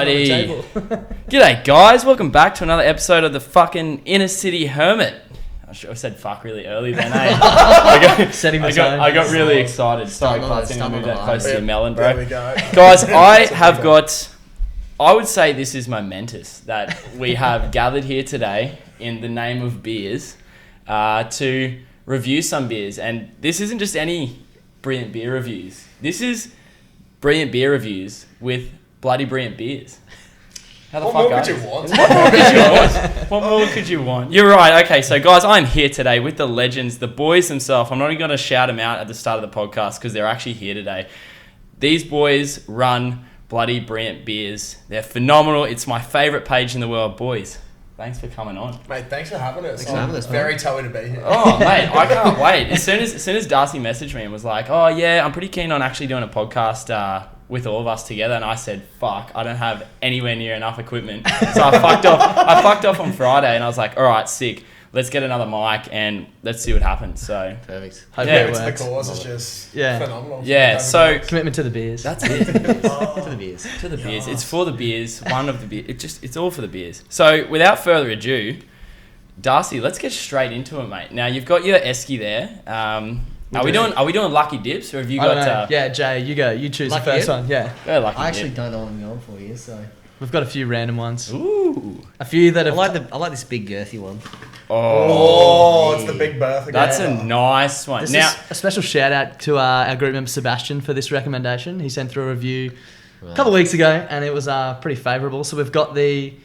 Alrighty. G'day guys, welcome back to another episode of the fucking Inner City Hermit. I should have said fuck really early then, eh? I got really excited. Sorry, Clutch, didn't move that close to your melon, bro. There we go. Guys, I would say this is momentous that we have gathered here today in the name of beers to review some beers. And this isn't just any brilliant beer reviews. This is brilliant beer reviews with bloody brilliant beers. How the What fuck more are could you? you want? What more could you want? What more could you want? You're right. Okay, so guys, I'm here today with the legends, the boys themselves. I'm not even going to shout them out at the start of the podcast because they're actually here today. These boys run bloody brilliant beers. They're phenomenal. It's my favourite page in the world. Boys, thanks for coming on. Mate, thanks for having us. Thanks for having us, Very telly to be here. Oh, mate, I can't wait. As soon as Darcy messaged me and was like, oh, yeah, I'm pretty keen on actually doing a podcast with all of us together. And I said, fuck, I don't have anywhere near enough equipment. So I fucked off on Friday and I was like, all right, sick. Let's get another mic and let's see what happens. So Perfect. Yeah, It's the cause is just phenomenal. Yeah, so Commitment to the beers. that's it. To the beers. To the beers. It's for the beers. One of the beers. It's all for the beers. So without further ado, Darcy, let's get straight into it, mate. Now you've got your esky there. Are we doing lucky dips or have you I don't got? know. Yeah, Jay, you go. You choose Lucky the first dip? one. Yeah, Go lucky I actually dip. don't know what I'm going for here, so we've got a few random ones. Ooh. A few that I have. like this big girthy one. Oh, it's the big berth again. That's a nice one. This Now, is a special shout out to our group member Sebastian for this recommendation. He sent through a review a couple of weeks ago, and it was pretty favourable. So we've got the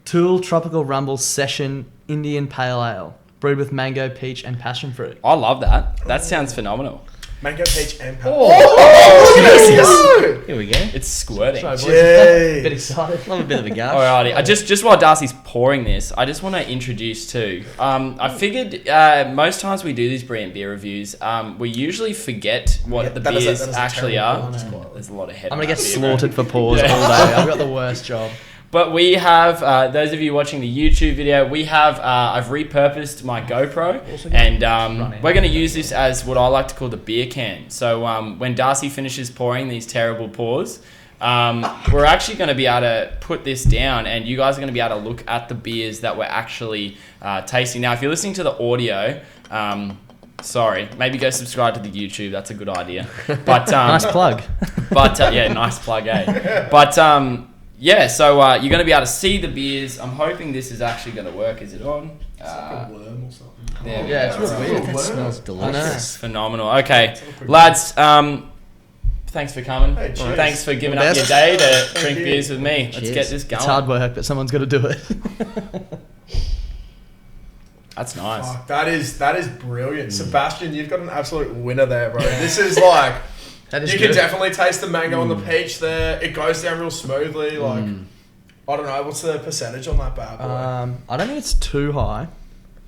Tool Tropical Rumble Session Indian Pale Ale, brewed with mango, peach, and passion fruit. I love that. That sounds phenomenal. Mango, peach, and pepper. Here we go. It's squirting. Sorry, boys. Jeez. Bit excited. Love a bit of a gush. Alrighty, just while Darcy's pouring this, I just want to introduce too. I figured most times we do these brilliant beer reviews, we usually forget what the that is beers a actually terrible are. disclaimer. There's a lot of head. I'm on going to get that beer, bro. slaughtered for pause Yeah. all day. I've got the worst job. But we have, those of you watching the YouTube video, we have, I've repurposed my GoPro and we're going to use this as what I like to call the beer can. So when Darcy finishes pouring these terrible pours, we're actually going to be able to put this down and you guys are going to be able to look at the beers that we're actually tasting. Now, if you're listening to the audio, sorry, maybe go subscribe to the YouTube. That's a good idea. But Nice plug. But yeah, nice plug, eh? But yeah, so you're going to be able to see the beers. I'm hoping this is actually going to work. Is it on? Like a worm or something. There we Yeah, go. it's real weird. That smells I know. delicious. It's phenomenal. Okay, lads, thanks for coming. Hey, cheers. Thanks for giving All up the your best. day to drink you. beers with me. Let's Cheers. get this going. It's hard work, but someone's got to do it. That's nice. Fuck, that is brilliant. Sebastian, you've got an absolute winner there, bro. This is like, That is you good. can definitely taste the mango on the peach there. It goes down real smoothly. Like, I don't know, what's the percentage on that bad boy? I don't think it's too high.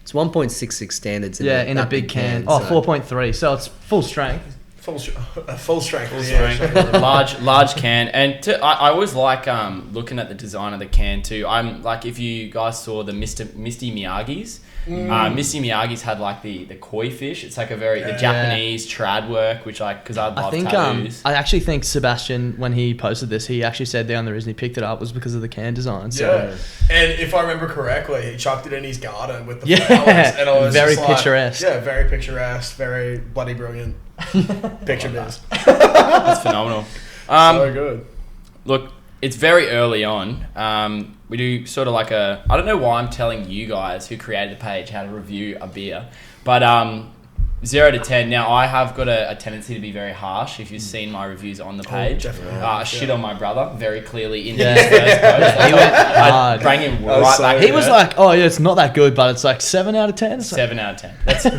It's 1.66 standards. Yeah, in a that big can. so- 4.3, so it's full strength. Full strength. Full yeah. strength, large can, and I always like looking at the design of the can too. I'm like, if you guys saw the Misty Miyagi's, Misty Miyagi's had like the koi fish. It's like a very the Yeah. Japanese trad work, which because I love I think tattoos. I actually think Sebastian, when he posted this, he actually said the only reason he picked it up was because of the can design. So Yeah. And if I remember correctly, he chucked it in his garden with the Yeah. flowers. And I was Very just like, picturesque. Yeah, very picturesque, very bloody brilliant. Picture this. That's phenomenal. So good. Look, it's very early on. We do sort of like I don't know why I'm telling you guys who created the page how to review a beer, but 0 to 10. Now, I have got a tendency to be very harsh. If you've seen my reviews on the page, definitely. I shit on my brother very clearly in Yeah. his first post. He went I hard. bring him was right so back. he to was earth. like, "Oh yeah, it's not that good, but it's like 7 out of 10." It's like, 7 out of 10.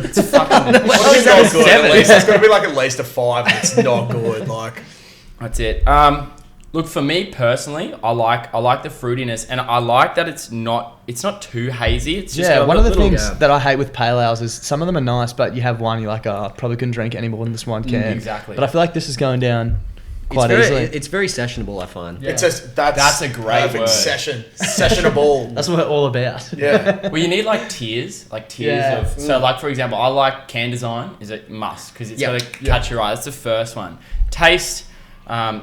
It's fucking. What is not not good? seven? At least it's got to be like at least a 5. And it's not good. Like, That's it. Look, for me personally, I like the fruitiness, and I like that it's not too hazy. It's just yeah, got one a of the little- things that I hate with pale ales is some of them are nice, but you have one you're like, "Oh, I probably couldn't drink any more than this one can." exactly. But I feel like this is going down It's quite very, easily. it's very sessionable, I find. Yeah. it's just that's a great perfect word. sessionable. That's what we're all about. Yeah. Well, you need like tiers Yeah. of. So, like for example, I like can design is a must because it's Yep. got to catch your eye. That's the first one. Taste.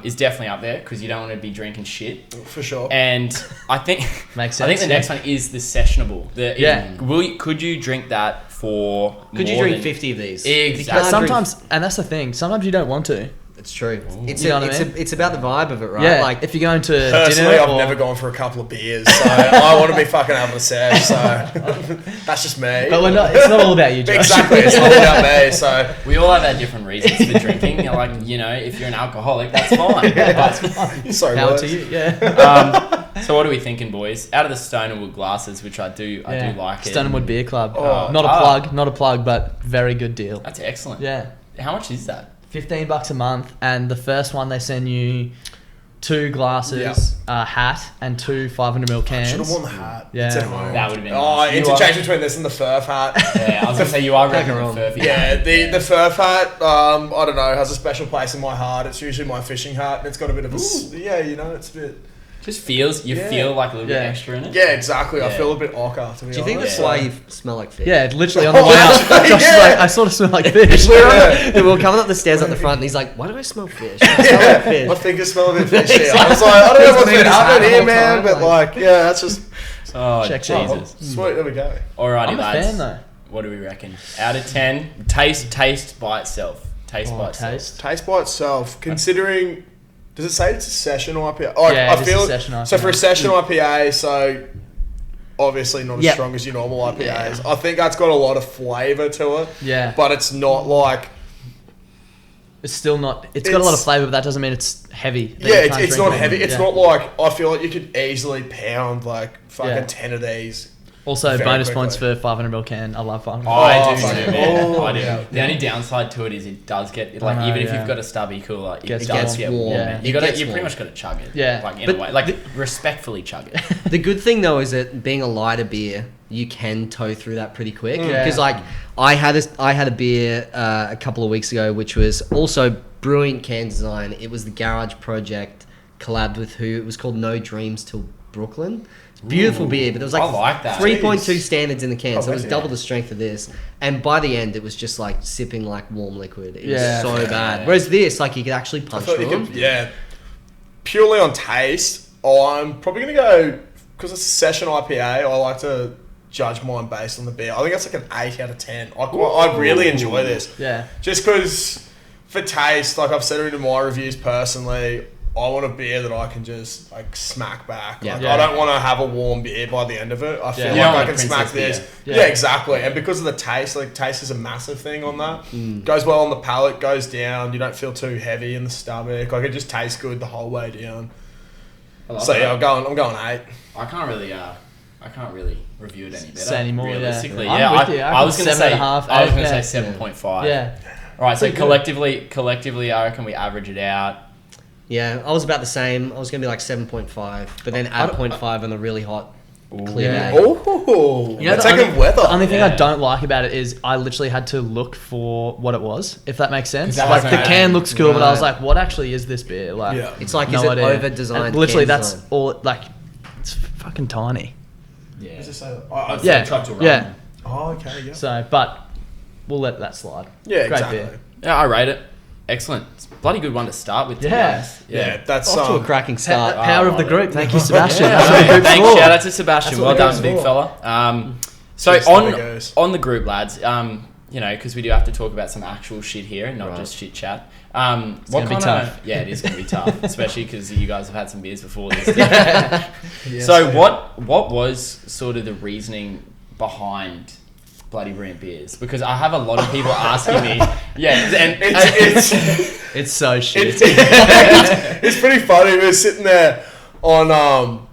is definitely up there because you don't want to be drinking shit. For sure. And I think Makes I think sense, the next one is the sessionable. Yeah. Could you drink that for? Could you more drink than- 50 of these? Exactly. But Can't drink- sometimes, and that's the thing, sometimes you don't want to. It's true. It's You know what I mean? it's about the vibe of it, right? Yeah, Like if you're going to Personally, dinner I've or... never gone for a couple of beers, so I want to be fucking having a sesh. So that's just me. But it's not all about you, Josh. Exactly, it's all about me. So We all have our different reasons for drinking. Like, if you're an alcoholic, that's fine. But, sorry, Power words. to you, yeah. so what are we thinking, boys? Out of the Stone and Wood glasses, which I do like it. Stone and Wood Beer Club. Oh. Not a plug, but very good deal. That's excellent. Yeah. How much is that? $15 a month, and the first one they send you 2 glasses, a hat, and 2 500ml cans. Should have worn the hat. Yeah. It's at home. That would've been Oh, nice. You interchange between this and the Furf hat. Yeah, I was gonna say you are Don't get rocking wrong. the Furphy. Yeah, the Furf hat, I don't know, has a special place in my heart. It's usually my fishing hat, and it's got a bit of a... it's a bit... Just feels Yeah. feel like a little bit Yeah. extra in it. Yeah, exactly. I Yeah. feel a bit ochre, to be do you think honest. that's why you smell like fish? Yeah, literally on the way out, Yeah. Josh is like, I sort of smell like fish. We were coming up the stairs at the front, and he's like, "Why do I smell fish? I smell like fish." My fingers smell a bit fishy. I was like, I don't know what's been happening here, man, but like, yeah, that's just... Oh, Check Jesus. Sweet, there we go. Alrighty, I'm a lads. fan though. What do we reckon? Out of 10, taste by itself. Taste by itself. Taste. Taste by itself, considering... Does it say it's a session IPA? Oh, Yeah, I it is feel a session So for a IPA. session IPA, so obviously not as Yep. strong as your normal IPAs. Yeah. I think that's got a lot of flavour to it, Yeah, but it's not like... it's still not. It's got a lot of It's- flavour, but that doesn't mean it's heavy. that Yeah, you it's can't drink not it. heavy. It's Yeah. not like... I feel like you could easily pound like fucking Yeah. 10 of these. Also, very bonus quickly. points for 500ml can. I love 500ml. I do fuck too, yeah. man. Oh, I do. yeah. The only downside to it is it does get like I know, even if yeah. you've got a stubby cooler, it Gets does warm. get warm. Yeah. Man. It gets You pretty warm. much got to chug it. Yeah. like in But a way, like respectfully chug it. The good thing though is that being a lighter beer, you can tow through that pretty quick. Yeah. Because like I had a beer a couple of weeks ago, which was also brilliant can design. It was the Garage Project collabed with who? It was called No Dreams Till Brooklyn. Beautiful beer, but there was like, I like that. 3.2 Jeez. standards in the can, so it was yeah. double the strength of this. And by the end, it was just like sipping like warm liquid. It Yeah. was so Yeah. bad. Whereas this, like you could actually I punch thought through you them. could, yeah. Purely on taste, I'm probably going to go... Because it's a session IPA, I like to judge mine based on the beer. I think that's like an 8 out of 10. I really enjoy this. Yeah. Just because for taste, like I've said it in my reviews personally, I want a beer that I can just like smack back. Yeah. Like, Yeah. I don't want to have a warm beer by the end of it. I feel Yeah. You like don't I want can Princess smack this. beer. Yeah. Yeah. Exactly. And because of the taste, like taste is a massive thing on that. Goes well on the palate, goes down. You don't feel too heavy in the stomach. Like it just tastes good the whole way down. I love So that. yeah, I'm going 8. I can't really review it any better. Say anymore, yeah. Realistically, I'm yeah. with you. I I was reckon gonna say 7.5, I was gonna yeah. say 7.5. Yeah. All right. So Pretty good. collectively, I reckon we average it out. Yeah, I was about the same. I was going to be like 7.5, but then add 0.5 on the really hot clear Yeah. day. Oh, You know, we're the taking only- weather. The only thing I Yeah. don't like about it is I literally had to look for what it was, if that makes sense. 'Cause that Like the hasn't- can looks cool, but I was Right. like, what actually is this beer? Like, Yeah. It's like, no is it idea. over-designed And literally, can that's design? all. Like, it's fucking tiny. Yeah. Let's just say that. Yeah. Truck to run. Yeah. Oh, okay. Yeah. So, but we'll let that slide. Yeah, Great exactly. beer. Yeah, I rate it. Excellent. It's a bloody good one to start with. To be Yeah. honest. Yeah, that's Off to a cracking start. Power of the love group. Thank you, Sebastian. Yeah, That's what the group's thanks. for. Shout out to Sebastian. That's Well what the done, group's big for. fella. So Cheers, on Tigers. the group, lads. Because we do have to talk about some actual shit here, and not Right. just chit chat. gonna be tough. Yeah, it is going to be tough, especially because you guys have had some beers before this. Yes, So yeah. what was sort of the reasoning behind Bloody Brilliant Beers? Because I have a lot of people asking me. Yeah, and It's It's so shit. it's pretty funny. We were sitting there on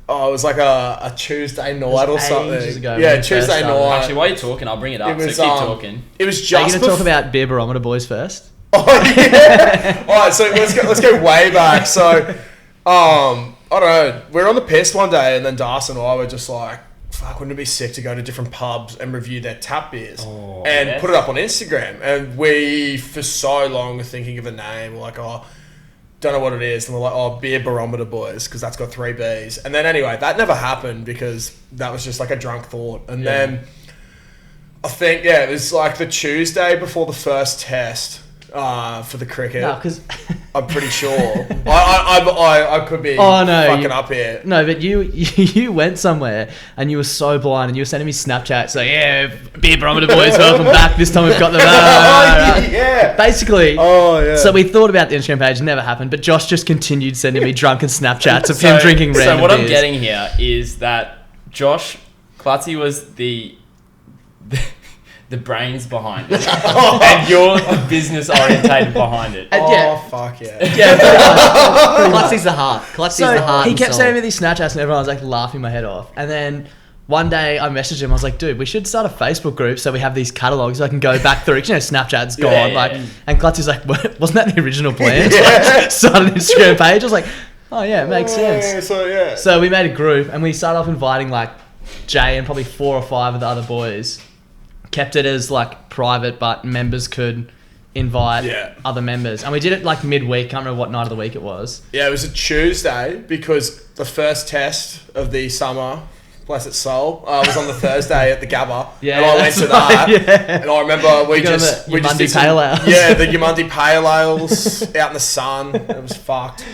it was like a Tuesday night or ages something. ago when Yeah, we first Tuesday started. night. actually, while you're talking, I'll bring it up. It was, so keep um, talking. It was Are you just going to talk bef- about Beer Barometer Boys first? Oh yeah. All right, so let's go way back. So, I don't know. We were on the piss one day, and then Darcy and I were just like, "Fuck, wouldn't it be sick to go to different pubs and review their tap beers and yes. put it up on Instagram?" And we, for so long, were thinking of a name. We're like, "Oh, don't know what it is," and we're like, "Oh, Beer Barometer Boys," because that's got 3 Bs. And then anyway, that never happened because that was just like a drunk thought. And then I think it was like the Tuesday before the first test. For the cricket. No, because I'm pretty sure. I could be fucking up here. No, but you went somewhere and you were so blind and you were sending me Snapchats like, yeah, Beer Barometer boys, welcome back. This time we've got the Yeah. Basically. Oh, yeah. So we thought about the Instagram page, never happened, but Josh just continued sending me drunken Snapchats of him drinking random So what beers. I'm getting here is that Josh Klutzy was the brains behind it, and you're the business orientated behind it. Yeah. Fuck yeah. Yeah, pretty much. Klutzy's the heart. Klutzy's So the heart. he and kept soul. sending me these Snapchats and everyone was like laughing my head off. And then one day I messaged him, I was like, dude, we should start a Facebook group so we have these catalogs so I can go back through. 'Cause, you know, Snapchat's gone. Yeah, yeah, like, yeah. And Klutzy's like, wasn't that the original plan? To like, start an Instagram page. I was like, oh yeah, it makes sense. So So we made a group and we started off inviting like Jay and probably 4 or 5 of the other boys. Kept it as like private, but members could invite other members. And we did it like midweek. Can't remember what night of the week it was. Yeah, it was a Tuesday because the first test of the summer, bless its soul, was on the Thursday at the Gabba. Yeah, and I went that's to right, that. yeah. And I remember we You got just the we just Yamundi did some, Pale Ales. Yeah, the Yamundi Pale Ales out in the sun. It was fucked.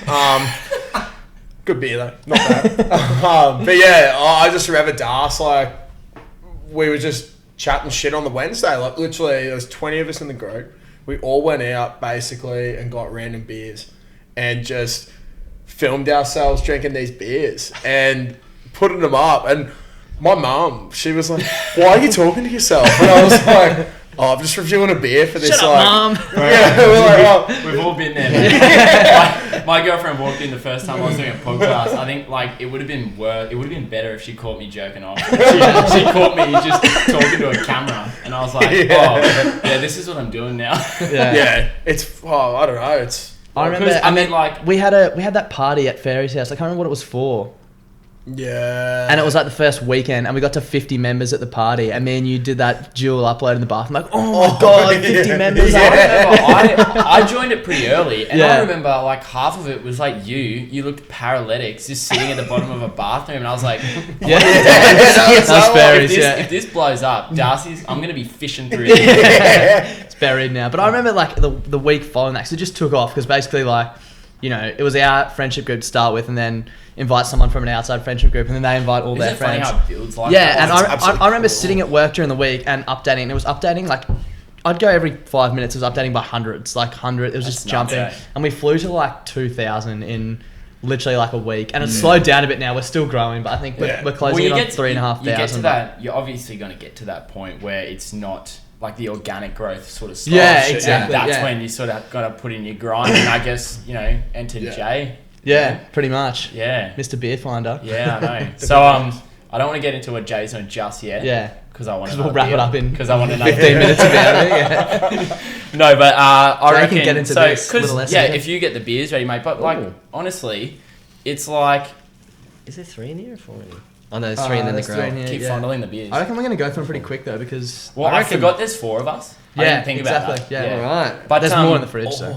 Good beer though, not bad. But yeah, I just remember Das, like we were just chatting shit on the Wednesday. Like literally, there was 20 of us in the group. We all went out basically and got random beers and just filmed ourselves drinking these beers and putting them up. And my mum, she was like, "Why are you talking to yourself?" And I was like, "Oh, I'm just reviewing a beer for this." Shut up, Mum. Yeah, we're like, "Oh." We've all been there. My girlfriend walked in the first time I was doing a podcast. I think like it would have been worse. It would have been better if she caught me jerking off. She caught me just talking to a camera, and I was like, yeah, this is what I'm doing now. Yeah, it's I don't know. It's I remember. I mean, like we had that party at Fairy's house. I can't remember what it was for. yeah, And it was like the first weekend, and we got to 50 members at the party. And me and you did that dual upload in the bathroom. Like, oh my god, 50 members! I remember I joined it pretty early, and Yeah. I remember like half of it was like you looked paralytics, just sitting at the bottom of a bathroom, and I was like, Yeah, that's that's Fairy's. if this blows up, I'm gonna be fishing through it. It's buried now. But I remember like the week following that, 'cause it just took off because basically like, you know, it was our friendship group to start with, and then invite someone from an outside friendship group, and then they invite all their Isn't it funny friends. how it builds like Yeah, that? and That's I remember cool. sitting at work during the week and updating, and it was updating like, I'd go every 5 minutes, it was updating by hundreds, like 100, it was just That's jumping. nuts, eh? And we flew to like 2,000 in literally like a week, and it's slowed down a bit now, we're still growing, but I think we're closing in on 3,500. You get to that. You're obviously going to get to that point where it's not like the organic growth sort of stops. Yeah, and exactly, that's yeah. when you sort of got to put in your grind, and I guess enter Jay. Yeah, pretty much. Yeah. Mr. Beer Finder. Yeah, I know. So I don't want to get into what Jay's on just yet. Yeah. Because I want to. We'll wrap it up in because I want to know 15 minutes about it. Yeah. No, but I Jay reckon can get into so this because little yeah, essay. if you get the beers ready, mate. But like Ooh. honestly, it's like Is there 3 in here or 4 in here? Oh no, there's 3 and then the there's 3 in grill. here. keep Yeah. fondling the beers. I reckon we're going to go through them pretty quick though, because Well, I forgot there's 4 of us. I Yeah, didn't think about exactly, that. yeah. Alright. But there's more in the fridge, so.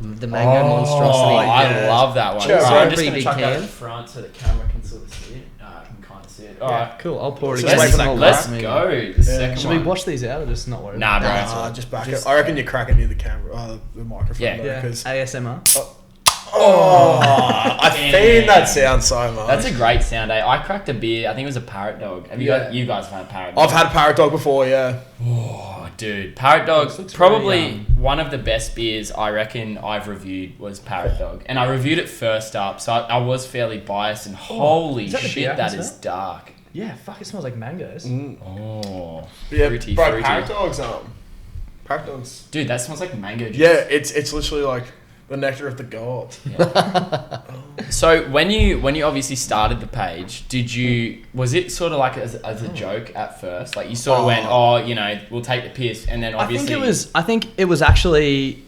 The mango monstrosity. Oh, I love that one. Sure, Right, so I'm a just pretty going to big chuck that can. in front so the camera can sort of see it. I can kind of see it. All Yeah, right. cool. I'll pour it Just again. wait for that Let's glass. go. The second Should one. we wash these out or just not worry? Nah, bro. Nah, just back it. I reckon you're cracking near the camera, the microphone. Yeah. though, Yeah. 'cause- ASMR. I fiend that sound so much. That's a great sound, eh? I cracked a beer. I think it was a Parrot Dog. Have you Yeah. guys? You guys have had a Parrot Dog? I've had Parrot Dog before, yeah. Oh, dude, Parrot Dog. This looks Probably really, one of the best beers I reckon I've reviewed was Parrot Dog, and I reviewed it first up, so I was fairly biased. And holy is that the beer shit, I that can is smell? dark. Yeah, fuck, it smells like mangoes. Oh, Yeah, fruity, bro, fruity. Parrot Dog's Parrot Dog's. Dude, that smells like mango juice. Yeah, it's literally like the nectar of the gods. So when you obviously started the page, was it sort of like as a joke at first? Like you sort of went, we'll take the piss, and then obviously I think it was actually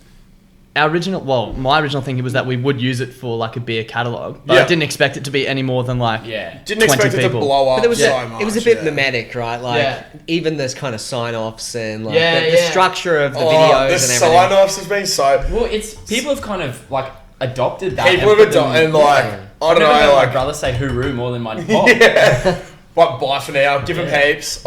our original. Well, my original thinking was that we would use it for like a beer catalog, but Yeah. I didn't expect it to be any more than like. yeah. Didn't expect 20 it to people. blow up But it was so much. it was a bit yeah. mimetic, right? Like Yeah. even this kind of sign-offs and like Yeah, the yeah. structure of the Oh, videos the and everything. sign-offs has been so. Well, it's people have kind of like adopted that. People and have put them- adopted, and like, Yeah. I I've don't never heard know, my like, brother say hooroo more than my pop. yeah. Like, bye for now, give them Yeah. heaps.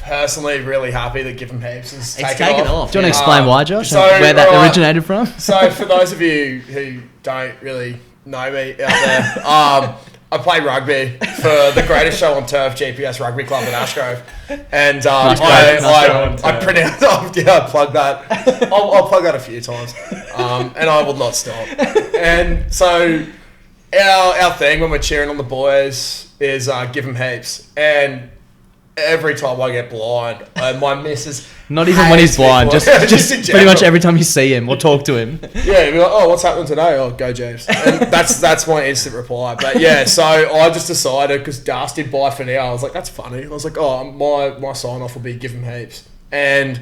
personally really happy that Give 'em Heaps is It's taken taken off. off. Do you want to explain why, Josh? so, where that right. originated from? So for those of you who don't really know me out there, I play rugby for the greatest show on turf, GPS Rugby Club in Ashgrove, and I pretty I plug that. I'll plug that a few times, and I will not stop. And so our thing when we're cheering on the boys is Give 'em Heaps, and every time I get blind, my missus Not even when he's hates me blind, for it. just in pretty much general. every time you see him or talk to him. Yeah, be like, oh, what's happening today? Oh, go James. And that's my instant reply. But yeah, so I just decided, because Das did buy for now, I was like, that's funny. I was like, oh, my sign off will be Give 'em Heaps. And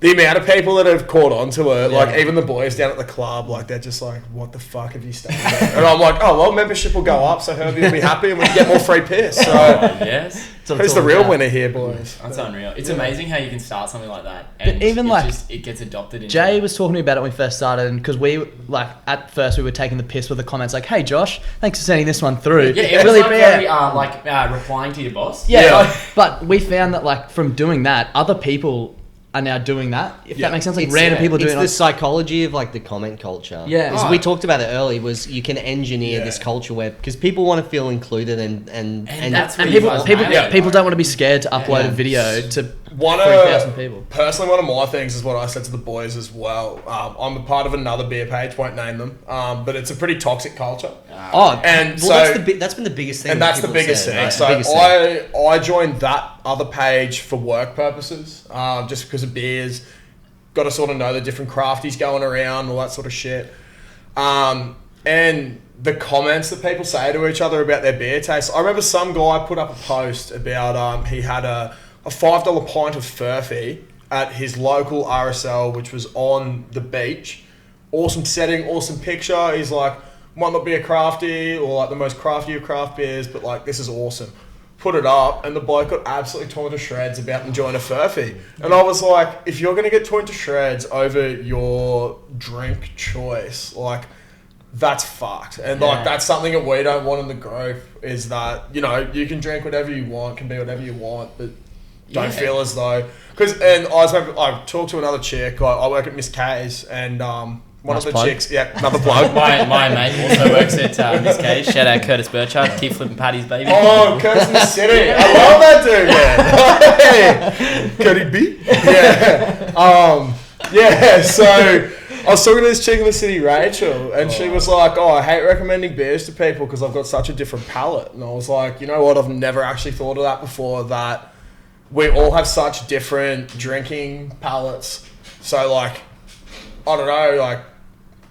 the amount of people that have caught on to it, like even the boys down at the club, like they're just like, what the fuck have you started? And I'm like, oh, well, membership will go up, so Herbie will be happy and we can get more free piss. So Yes. who's the real winner here, boys? That's unreal. It's amazing how you can start something like that, and even like it gets adopted. Into Jay was talking to me about it when we first started, and because we like at first we were taking the piss with the comments like, "Hey Josh, thanks for sending this one through." Yeah, it was really, like very replying to your boss. yeah. But we found that like from doing that, other people are now doing that. If that makes sense, like random people doing it's it. the psychology of like the comment culture. Yeah. As Oh. we talked about it early, was you can engineer this culture where because people want to feel included and that's and what people you guys people nailed it, people like- don't want to be scared to upload Yeah. a video to One 3,000 people. Personally, one of my things is what I said to the boys as well. I'm a part of another beer page, won't name them, but it's a pretty toxic culture. Oh, And well, so- that's been the biggest thing. And that that's the people biggest said, thing. right? So The biggest thing. I joined that other page for work purposes, just because of beers. Got to sort of know the different crafties going around, all that sort of shit. And the comments that people say to each other about their beer taste. I remember some guy put up a post about he had a $5 pint of Furphy at his local RSL, which was on the beach. Awesome setting, awesome picture. He's like, might not be a crafty or like the most crafty of craft beers, but like this is awesome. Put it up, and the bloke got absolutely torn to shreds about enjoying a Furphy. And I was like, if you're going to get torn to shreds over your drink choice, like, that's fucked. And like, that's something that we don't want in the group, is that, you know, you can drink whatever you want, can be whatever you want, but don't feel as though... And I talked to another chick, I work at Miss K's, and one Nice of the plug. chicks... Yeah, another plug. My mate also works at Miss K. Shout out Curtis Burchard. Keep flipping patties, baby. Oh, Curtis in the City. I love that dude, man. Hey, Cody B. Yeah. Yeah, so I was talking to this chick in the city, Rachel, and she was like, oh, I hate recommending beers to people because I've got such a different palate. And I was like, you know what? I've never actually thought of that before, that we all have such different drinking palates. So, like, I don't know, like,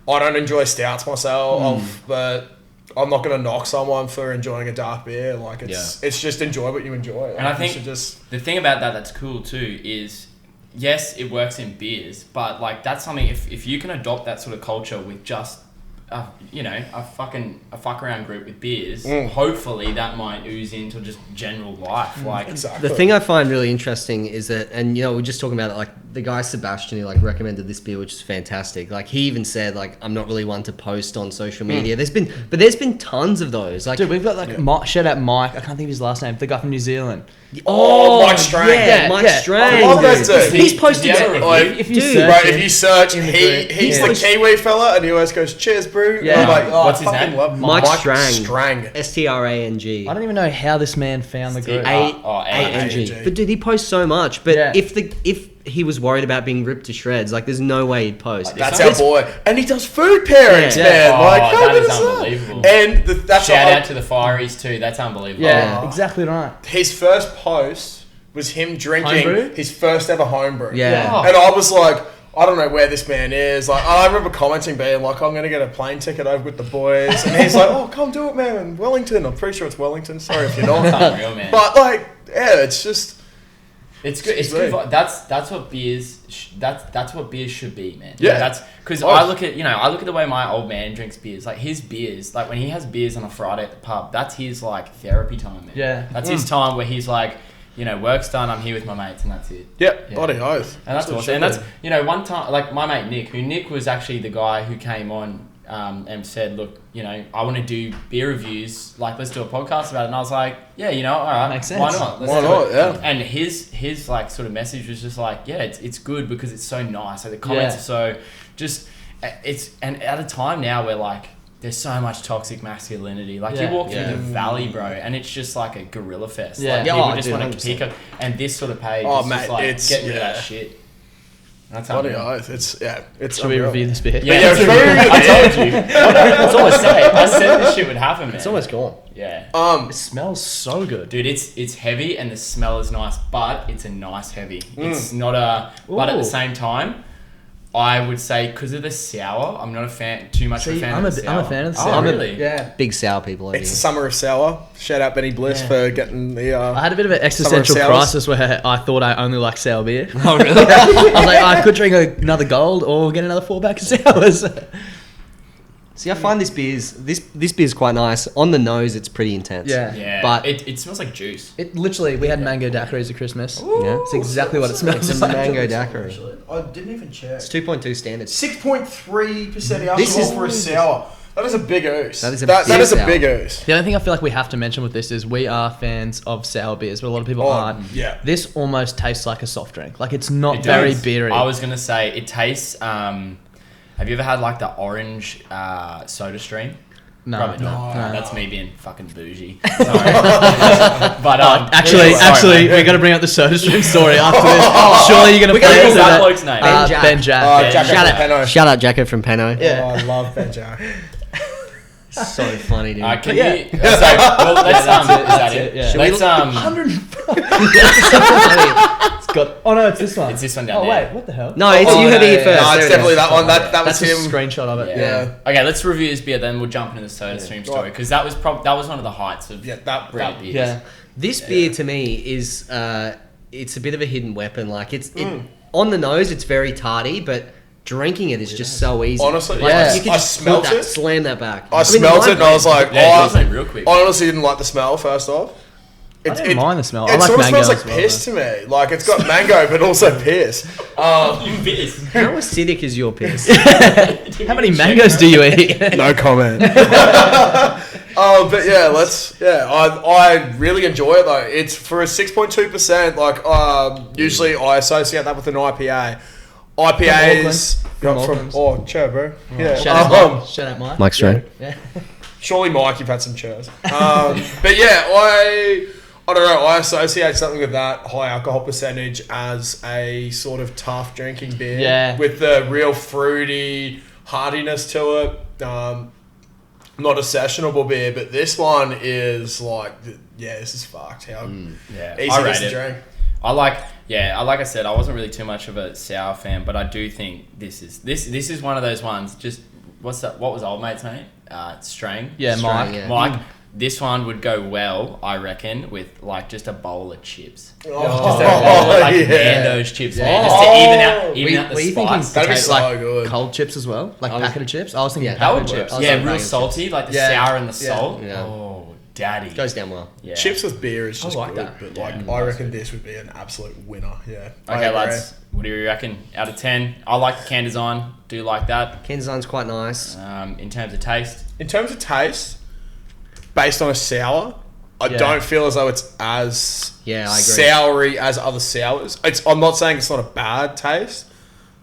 I don't enjoy stouts myself, but I'm not going to knock someone for enjoying a dark beer. Like, it's just enjoy what you enjoy. And I You think should just... the thing about that's cool too is, yes, it works in beers, but like that's something, if you can adopt that sort of culture with just, a fuck around group with beers, hopefully that might ooze into just general life. Like, Exactly. The thing I find really interesting is that, and you know, we're just talking about it, like the guy Sebastian who like recommended this beer, which is fantastic. Like he even said, like, I'm not really one to post on social media. There's been tons of those. Like, Dude, we've got shout out Mike. I can't think of his last name. The guy from New Zealand. Mike Strang. Yeah, Mike Strang. I love that dude. He's posted Yeah, that. like, If you Dude, search Bro, him- if you search, in the group. he's Yeah. the Kiwi fella, and he always goes, cheers, brew. Yeah. And I'm like, oh, What's I his fucking name? love Mike Strang. Strang. Strang. I don't even know how this man found the group. A-N-G. But dude, he posts so much. But Yeah. if he was worried about being ripped to shreds, like there's no way he'd post. That's It's- our boy. And he does food pairings, Yeah. man. Oh, Like, how that good is is that? unbelievable. And that's Shout what out to the Fireys too. That's unbelievable. Yeah, Oh. exactly right. his first post was him drinking Homebrew? his first ever homebrew. Yeah. Oh. And I was like, I don't know where this man is. Like, I remember commenting, being like, I'm going to get a plane ticket over with the boys. And he's like, oh, come do it, man. In Wellington. I'm pretty sure it's Wellington. Sorry if you're not. That's unreal, man. But, like, yeah, it's just... It's good. It's good. That's what beers. That's what beers should be, man. Yeah. That's because Oh. I look at the way my old man drinks beers. Like his beers, like when he has beers on a Friday at the pub, that's his like therapy time, man. Yeah. That's his time where he's like, work's done. I'm here with my mates, and that's it. Yep, Yeah. body oath. And that's what it awesome. should And that's be. one time, like my mate Nick was actually the guy who came on and said, look, you know, I want to do beer reviews. Like, let's do a podcast about it. And I was like, yeah, you know, all right, Makes sense. why not? Let's Why do not? it. Yeah. And his like sort of message was just like, yeah, it's good because it's so nice. Like the comments Yeah. are so just and at a time now where like there's so much toxic masculinity. Like Yeah. you walk through Yeah. the valley, bro, and it's just like a gorilla fest. Yeah. Like Yeah, people oh, just dude, want to 100%. pick up. And this sort of page Oh, is mate, just like it's- get rid of yeah. that shit. That's Bloody unreal. oath. It's Should we unreal. review this beer? Yeah, Yeah, it's should we review I this? told you. It's almost safe. I said this shit would happen, man. It's almost gone. Yeah. It smells so good. Dude, it's heavy and the smell is nice, but it's a nice heavy. It's not a... But at Ooh. the same time, I would say because of the sour, I'm not a fan, too much of a See, fan I'm of a- the I'm sour. a fan of the Oh, sour. really? Yeah. Big sour people over It's the here. summer of sour. Shout out Benny Bliss Yeah. for getting the. I had a bit of an existential sours. crisis where I thought I only liked sour beer. Oh, really? I was like, I could drink another gold or get another 4-pack of sours. See, I find this beer's quite nice. On the nose, it's pretty intense. Yeah. Yeah, But- it smells like juice. It literally, we had mango daiquiris at Christmas. Yeah. It's exactly what it smells It's a like. mango daiquiri. I didn't even check. It's 2.2 standard. 6.3% alcohol This is- for a sour. That is a big ooze. That is a that big is a sour. big ooze. The only thing I feel like we have to mention with this is we are fans of sour beers, but a lot of people Oh, aren't. yeah. This almost tastes like a soft drink. Like it's not It very does. beery. I was gonna say it tastes. Have you ever had like the orange Soda Stream? no, Probably not. no. That's me being fucking bougie. Sorry. But Actually, sorry, mate. we got to bring up the Soda Stream story after this. Surely you're gonna We play gotta into What's that that. bloke's name? Ben Jack. Ben Jack. Oh, Yeah. Jacko Shout from Peno. out, shout out Jacko from Peno. Yeah. Oh, I love Ben Jack. So funny, dude. Can Yeah. you? So, well, let's that's it, is that that's it? it, yeah. Should we Let's It's got. Oh no, it's this one. It's this one down Oh there. wait, what the hell? No, it's Oh, you heard no, it here yeah, first. No, There it's it definitely is. that one. That was That's a him. screenshot of it. Yeah. Yeah. Okay, let's review this beer. Then we'll jump into the Soda Stream story because that was one of the heights of Yeah, that brilliant beers. Yeah. This beer to me is it's a bit of a hidden weapon. Like it on the nose, it's very tardy, but drinking it is just so easy. Honestly, like, yeah. you could I just smelt put that, it. slam that back. I smelled it and I was like, Yeah, it goes oh, like real quick. I honestly didn't like the smell first off. I didn't mind the smell. It I like sort of mango smells like as well, piss to me. Like it's got mango, but also piss. You piss. How acidic is your piss? How many mangoes do you eat? No comment. But yeah, I really enjoy it though. It's for a 6.2%. Like usually I associate that with an IPA. IPAs From Auckland. Cher, bro. Yeah. Shout out, Mike. Shout out, Mike. Mike's straight. Yeah. Surely, Mike, you've had some chairs. But yeah, I don't know. I associate something with that high alcohol percentage as a sort of tough drinking beer. Yeah. With the real fruity heartiness to it. Not a sessionable beer, but this one is like, yeah, this is fucked. How Yeah, easy I it rate is to it. drink. like I said, I wasn't really too much of a sour fan, but I do think this is one of those ones. Just what was old mate's name? Strang. Yeah, Mike. yeah. Mike. This one would go well, I reckon, with like just a bowl of chips. Oh, Just a bowl of like yeah. Nando's chips, man. Just to even out the Were you thinking spice. That'd be potato- so like good. cold chips as well? Like I was- packet of chips? I was thinking Yeah, That would packet of work. chips. Yeah, like real bag of salty, like the Yeah. sour and the Yeah. salt. Yeah. Oh, daddy. Goes down well. Yeah. Chips with beer is just I like good, that. but Yeah. like I reckon this would be an absolute winner. Yeah. I Okay, agree. lads. What do you reckon? Out of 10, I like the can design. Do like that. Can design's quite nice. In terms of taste, In terms of taste, based on a sour, I Yeah. don't feel as though it's as Yeah, I agree. soury as other sours. I'm not saying it's not a bad taste,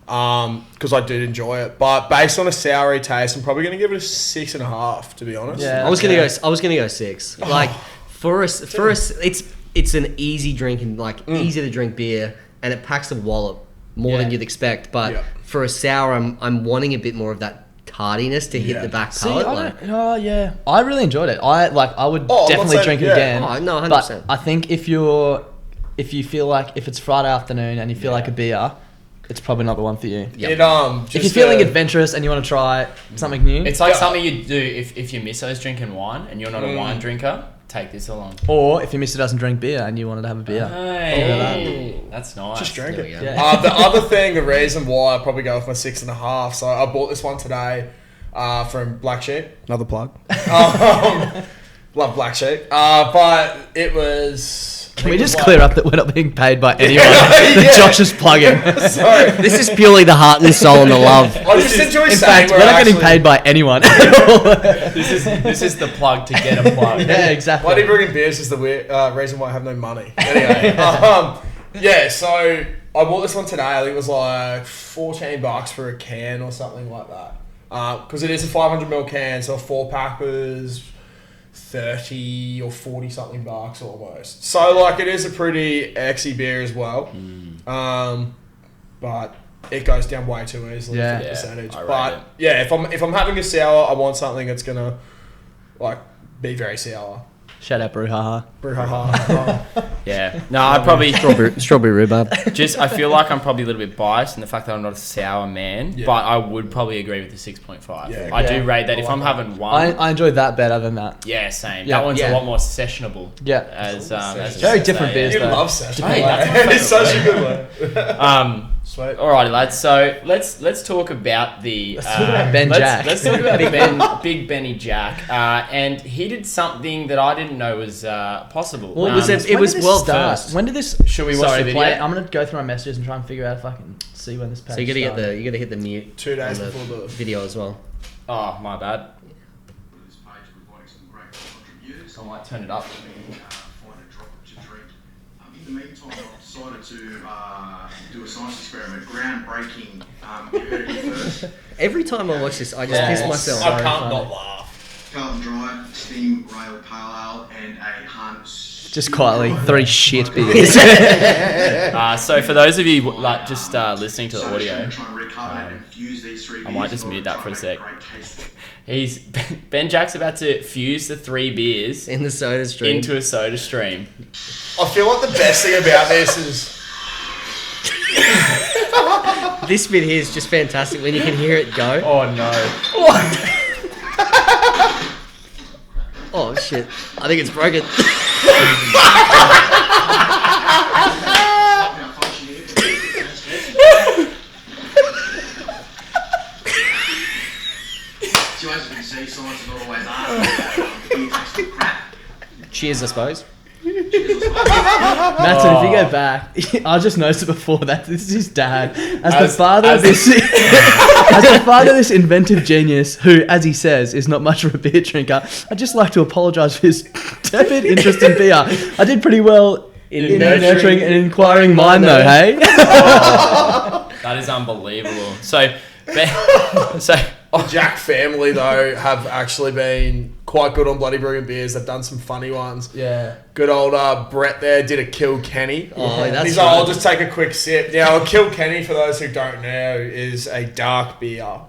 because I did enjoy it. But based on a soury taste, I'm probably going to give it a 6.5. To be honest. Yeah. I was gonna go 6. Like for us, it's an easy drinking, like easy to drink beer, and it packs a wallop more than Yeah. you'd expect. But Yeah. for a sour, I'm wanting a bit more of that tardiness to hit Yeah. the back See, palate. I like, don't, oh yeah, I really enjoyed it. I would Oh, I'm not definitely saying- drink it yeah. again. Oh, no, 100%. But I think if you feel like if it's Friday afternoon and you feel like a beer, it's probably not the one for you. Yep. It, If you're just, feeling adventurous and you want to try something new, it's like Yeah. something you do if your misso's drinking wine and you're not a Mm. wine drinker. Take this along. or if your mister doesn't drink beer and you wanted to have a beer. Hey, that's nice. just drink There it. we go. Yeah. The other thing, the reason why I probably go with my 6.5. So I bought this one today from Black Sheep. Another plug. Love Black Sheep. But it was Can we just clear up that we're not being paid by anyone? Yeah. That Josh is plugging. Sorry. This is purely the heart and the soul and the love. I just enjoy In saying fact, we're not getting actually- paid by anyone. This is the plug to get a plug. Yeah, exactly. Bloody bringing beers is the reason why I have no money. Anyway, yeah. So I bought this one today. I think it was like $14 for a can or something like that. Because it is a 500ml can, so a 4-pack was 30 or 40 something bucks almost. So like it is a pretty exy beer as well. But it goes down way too easily Yeah. for the Yeah, percentage. I rate But it. yeah, if I'm having a sour, I want something that's gonna like be very sour. Shout out Brouhaha. Brouhaha. Yeah. No, I probably Strawberry rhubarb. I feel like I'm probably a little bit biased in the fact that I'm not a sour man, Yeah. but I would probably agree with the 6.5. Yeah. I do Yeah. rate that I if like I'm that. having one. I enjoyed that better than that. Yeah, same. Yeah, That one's yeah. a lot more sessionable. Yeah. As Very as different say, beers, You though. love session. Hey, that's my It's such a favourite good one. Sweet. Alrighty, lads. So let's talk about the talk about Ben Jack. Let's talk about Big Benny Jack. And he did something that I didn't know was possible. Well, it was Um, it was world start? first. When did this? Should we watch Sorry, the video? play it. I'm gonna go through my messages and try and figure out if I can see when this page. So you gotta started. hit the mute 2 days on the before the video as well. Oh, my bad. This page providing some great contributors. I might turn it up. Find a drop to drink. In the meantime, I've decided to do a science experiment, groundbreaking. You heard it here first. Every time I watch this, I just piss myself. I can't not laugh. Carlton Dry, Steam Rail Pale Ale, and a Hunt. Just quietly, 3 shit beers. So for those of you like just listening to the audio, I might just mute that for a sec. Ben Jack's about to fuse the 3 beers In the soda stream. into a soda stream. I feel like the best thing about this is This bit here is just fantastic when you can hear it go. Oh no! Oh shit! I think it's broken. So as you can see, science is not always art. Crap. Cheers, I suppose. Matson, if you go back, I just noticed it before that this is his dad. As the As- father as- of this, as the father of this inventive genius, who, as he says, is not much of a beer drinker. I'd just like to apologise for his tepid interest in beer. I did pretty well in nurturing an inquiring mind, though. Hey. That is unbelievable. So, the Jack family though have actually been quite good on bloody brewing beers. They've done some funny ones. Yeah. Good old Brett there did a Kilkenny. Oh, that's He's like, right. I'll just take a quick sip. Now, a Kilkenny, for those who don't know, is a dark beer,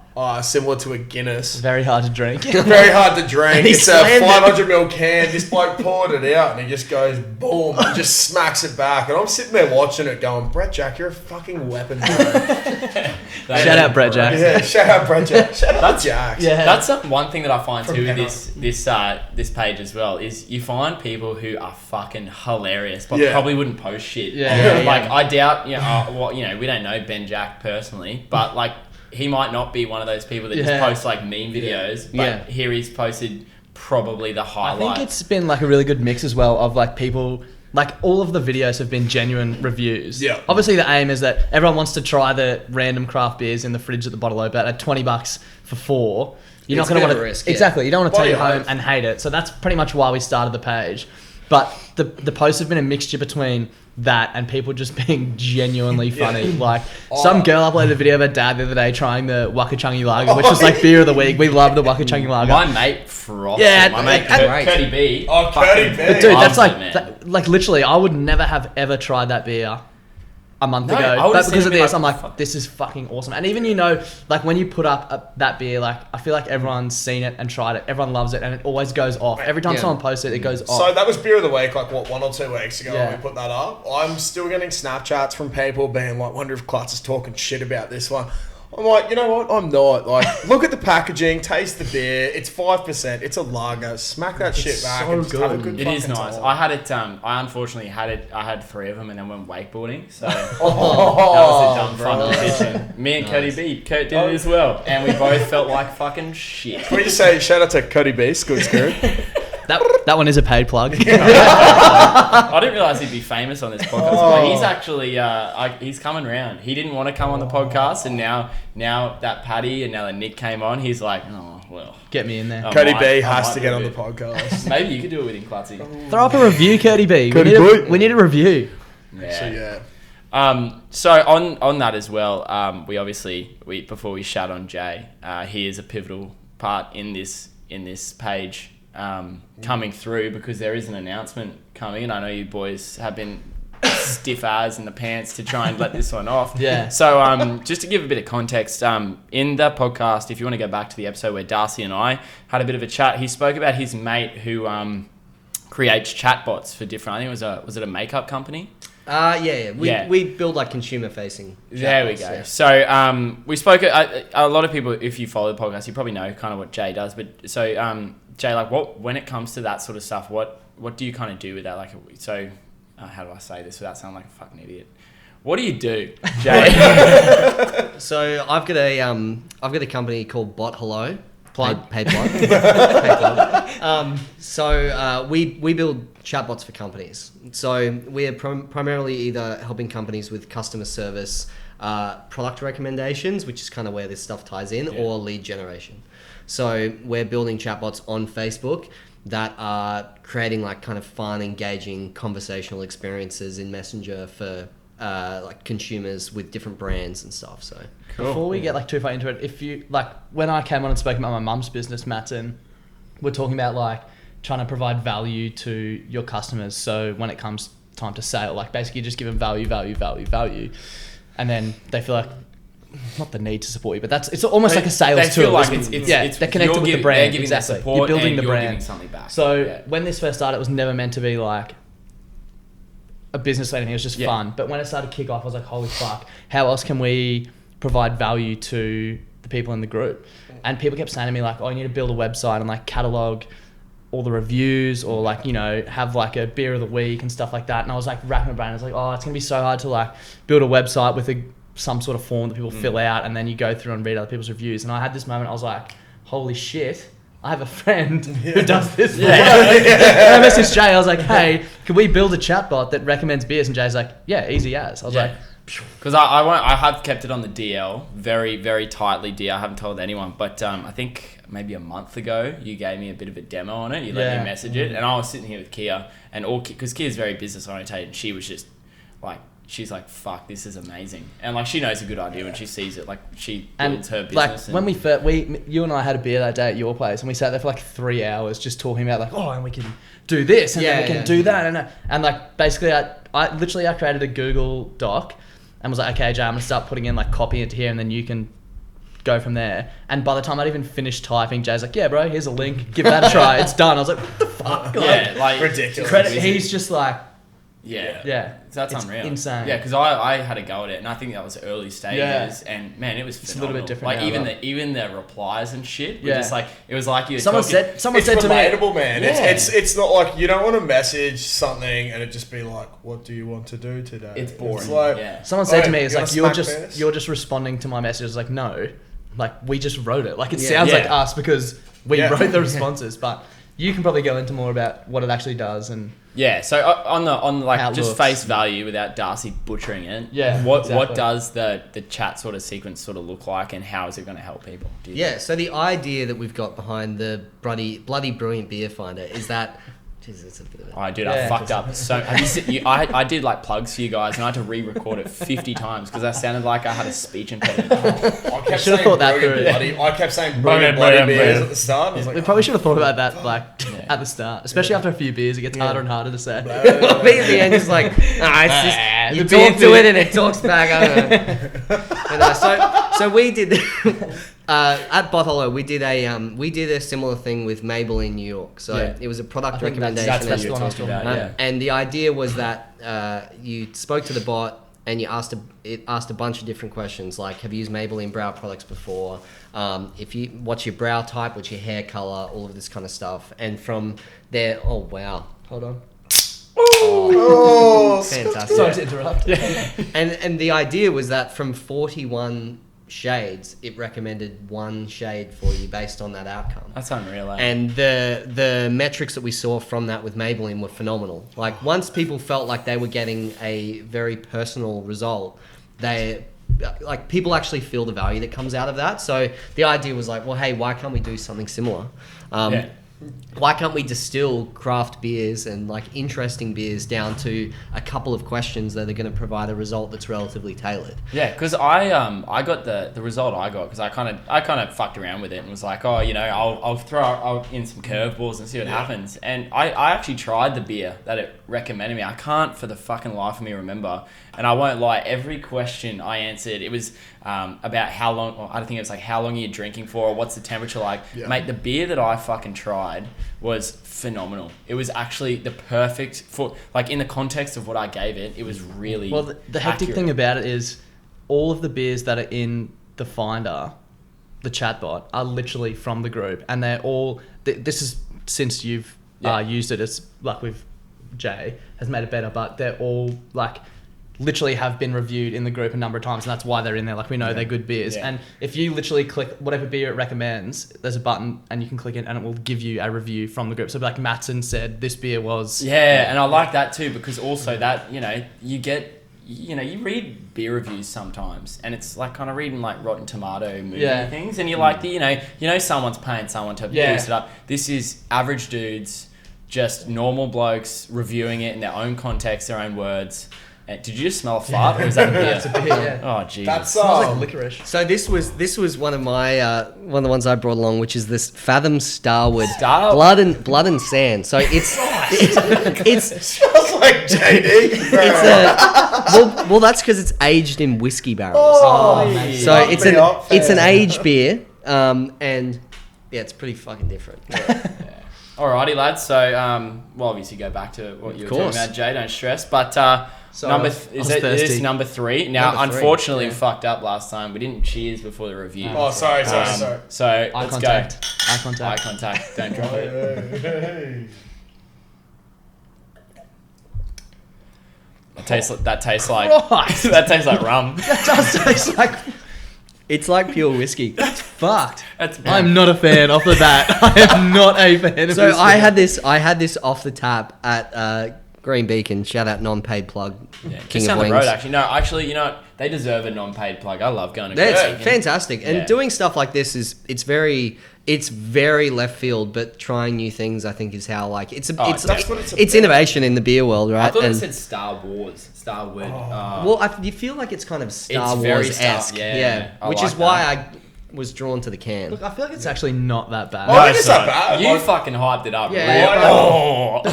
similar to a Guinness. Very hard to drink. Very hard to drink. he It's a slammed it. 500ml can. This bloke poured it out and he just goes boom and just smacks it back. And I'm sitting there watching it going, Brett Jack, you're a fucking weapon, bro. Shout out Brett Jack. Yeah, shout out Brett Jack. Shout out Jack. Yeah. that's one thing that I find From too with Penrith. this page as well is you find people who are fucking hilarious, but Yeah. probably wouldn't post shit. Yeah, yeah, Like yeah. I doubt, we don't know Ben Jack personally, but like he might not be one of those people that just Yeah. posts like meme videos. But Yeah. here he's posted probably the I highlight. think it's been like a really good mix as well of like people. Like all of the videos have been genuine reviews. Yeah. Obviously, the aim is that everyone wants to try the random craft beers in the fridge at the bottle open at $20 for 4. You're It's not going a to bit want of to a risk, yeah. exactly. You don't want to Body take it home oath. and hate it. So that's pretty much why we started the page. But the posts have been a mixture between that and people just being genuinely funny. Like some girl uploaded a video of her dad the other day trying the Wakachungi Lager, which was like beer of the week. We love the Wakachungi Lager. my mate frothed Yeah, it. My mate great. Curdy B. Oh, fucking Curdy B. But dude, that's loves like, it, man. like literally, I would never have ever tried that beer a month No, I ago. would've But seen because it of and be this, like, I'm like, fuck. this is fucking awesome. And even, like when you put up that beer, like I feel like everyone's seen it and tried it. Everyone loves it and it always goes off. Every time Yeah. someone posts it, it goes off. So that was beer of the week, like what, 1 or 2 weeks ago Yeah. when we put that up. I'm still getting Snapchats from people being like, wonder if Klutz is talking shit about this one. I'm like, you know what? I'm not. Like, look at the packaging, taste the beer. It's 5%. It's a lager. Smack that shit back so and just have a good. good It is fucking nice. time. I had it. I unfortunately had it. I had 3 of them and then went wakeboarding. So that Oh, was a dumb fun bro. decision. Me and Cody B. Kurt did it as well, and we both felt like fucking shit. Can we just say shout out to Cody B, Scoot Scoot. That one is a paid plug. I didn't realize he'd be famous on this podcast. But he's actually he's coming round. He didn't want to come on the podcast, and now that Paddy and now that Nick came on, he's like, oh well. Get me in there. Cody B has to get on the podcast. Maybe you could do it with him, Clutzy. Throw up a review, Cody B. We need a review. Yeah. So yeah. So on that as well, we obviously before we shout on Jay, he is a pivotal part in this page coming through, because there is an announcement coming, and I know you boys have been stiff as in the pants to try and let this one off. Yeah. So just to give a bit of context, in the podcast, if you want to go back to the episode where Darcy and I had a bit of a chat, he spoke about his mate who creates chatbots for different. I think was it a makeup company? We build like consumer facing. There we go. Yeah. So we spoke. A lot of people, if you follow the podcast, you probably know kind of what Jay does. But so Jay, like, when it comes to that sort of stuff, what do you kind of do with that? Like, so how do I say this without sounding like a fucking idiot? What do you do, Jay? So I've got a company called Bot Hello. Plug. Paid plug. Paid plug. So we build chatbots for companies. So we're primarily either helping companies with customer service, product recommendations, which is kind of where this stuff ties in, or lead generation. So we're building chatbots on Facebook that are creating like kind of fun, engaging conversational experiences in Messenger for like consumers with different brands and stuff. So Before we get like too far into it, if you like, when I came on and spoke about my mum's business, Matson, we're talking about like trying to provide value to your customers. So when it comes time to sale, like basically just give them value, and then they feel like not the need to support you, but it's almost like a sales tool. Like it's they're connected with the brand. They're giving exactly. support, you're building and the you're brand. giving something back. So when this first started, it was never meant to be like a business or anything. It was just fun. But when it started to kick off, I was like, holy fuck, how else can we provide value to the people in the group? And people kept saying to me like, oh, you need to build a website and like catalog all the reviews, or like, you know, have like a beer of the week and stuff like that. And I was like racking my brain. I was like, oh, it's gonna be so hard to like build a website with some sort of form that people fill out, and then you go through and read other people's reviews. And I had this moment, I was like, holy shit, I have a friend who does this. And I messaged Jay, I was like, hey, can we build a chatbot that recommends beers? And Jay's like, yeah, easy as. I was like, because I have kept it on the DL very, very tightly. I haven't told anyone, but I think maybe a month ago you gave me a bit of a demo on it. You let me message it, and I was sitting here with Kia, and because Kia's very business oriented, and she was just like, she's like, fuck, this is amazing. And like, she knows a good idea when she sees it. Like, she builds her business. Like, when you and I had a beer that day at your place, and we sat there for like 3 hours just talking about like, oh, and we can do this, and then we can do that. And like, basically I created a Google Doc and was like, okay, Jay, I'm gonna start putting in like copy into here, and then you can go from there. And by the time I'd even finished typing, Jay's like, yeah, bro, here's a link, give that a try, it's done. I was like, what the fuck? Like ridiculous. He's just like, yeah. That's it's unreal. Insane. Yeah, because I had a go at it, and I think that was early stages, and man, it was phenomenal. A little bit different. Like now, even the replies and shit were just like, it was like you. Someone said It's to me, relatable, man. Yeah. It's not like you don't want to message something and it just be like, what do you want to do today? It's boring. It's like, someone said to me, it's you like, wanna you're just responding to my messages. Like, no, like we just wrote it. Like it sounds like us because we wrote the responses, but you can probably go into more about what it actually does and. Yeah, so on like just looks. Face value without Darcy butchering it. Yeah, what does the chat sort of sequence sort of look like, and how is it going to help people? So the idea that we've got behind the bloody brilliant beer finder is that. Jesus, it's a bit of a... Oh, dude, I fucked up. So have you seen, I did like plugs for you guys, and I had to re-record it 50 times because I sounded like I had a speech impediment. I should have thought that through. I kept saying bloody beers at the start. I was like, We probably should have thought about that at the start, especially after a few beers. It gets harder and harder to say. Well, me at the end is like, it's just, you talk to it and it talks back. I don't know. So we did at Botholo, we did a similar thing with Mabel in New York. So it was a product recommendation. That's the one I was talking about. And the idea was that you spoke to the bot and you asked a bunch of different questions, like, have you used Maybelline brow products before? What's your brow type? What's your hair color? All of this kind of stuff. And from there, oh wow, hold on. oh, fantastic! Sorry to interrupt. And the idea was that from 41 shades, it recommended one shade for you based on that outcome. That's unreal. Eh? And the metrics that we saw from that with Maybelline were phenomenal. Like once people felt like they were getting a very personal result, people actually feel the value that comes out of that. So the idea was like, well, hey, why can't we do something similar? Why can't we distill craft beers and like interesting beers down to a couple of questions that are going to provide a result that's relatively tailored? Yeah, because I got the result I got because I kind of fucked around with it and was like, oh, you know, I'll throw in some curveballs and see what happens. And I actually tried the beer that it recommended me. I can't for the fucking life of me remember. And I won't lie, every question I answered, it was about how long, or I think it was like how long are you drinking for, or what's the temperature like. Yeah. Mate, the beer that I fucking tried was phenomenal. It was actually the perfect, for like in the context of what I gave it, it was really Well, the hectic thing about it is all of the beers that are in the Finder, the chatbot, are literally from the group. And they're all, this is since you've used it, as like with Jay, has made it better, but they're all like, literally have been reviewed in the group a number of times, and that's why they're in there. Like we know they're good beers. And if you literally click whatever beer it recommends, there's a button and you can click it and it will give you a review from the group. So like Matson said, this beer was... Yeah, and I like that too, because also that, you know, you read beer reviews sometimes and it's like kind of reading like Rotten Tomato movie things, and you're like, you know someone's paying someone to boost it up. This is average dudes, just normal blokes reviewing it in their own context, their own words. Did you just smell a fart, or is that a beer? That's a beer, yeah. Oh, jeez. That smells like licorice. So this was one of my one of the ones I brought along, which is this Fathom Starward Blood and Sand. So it smells like JD. Well, that's because it's aged in whiskey barrels. So it's an aged beer, and yeah, it's pretty fucking different. Alrighty, lads. So we'll obviously go back to what you were talking about, Jay. Don't stress, but. It is number 3. Now, unfortunately, we fucked up last time. We didn't cheers before the review. Oh, sorry. So Eye contact. Eye contact. Don't drop it. That tastes like rum. That does taste like... It's like pure whiskey. That's fucked. I'm not a fan off the bat. I am not a fan of So whiskey. I had this off the tap at Green Beacon. Shout out non-paid plug. Yeah, King just of down Wings. the road, actually. No, actually, you know what? They deserve a non-paid plug. I love going to Green That's Beacon. fantastic. And doing stuff like this it's very left field, but trying new things I think is how like it's innovation in the beer world, right? I thought it said Star Wars. Star Wars. Well, you feel like it's kind of Star Wars-esque. Which is why I was drawn to the can. Look, I feel like it's actually not that bad. I think it's not bad. You fucking hyped it up. Yeah.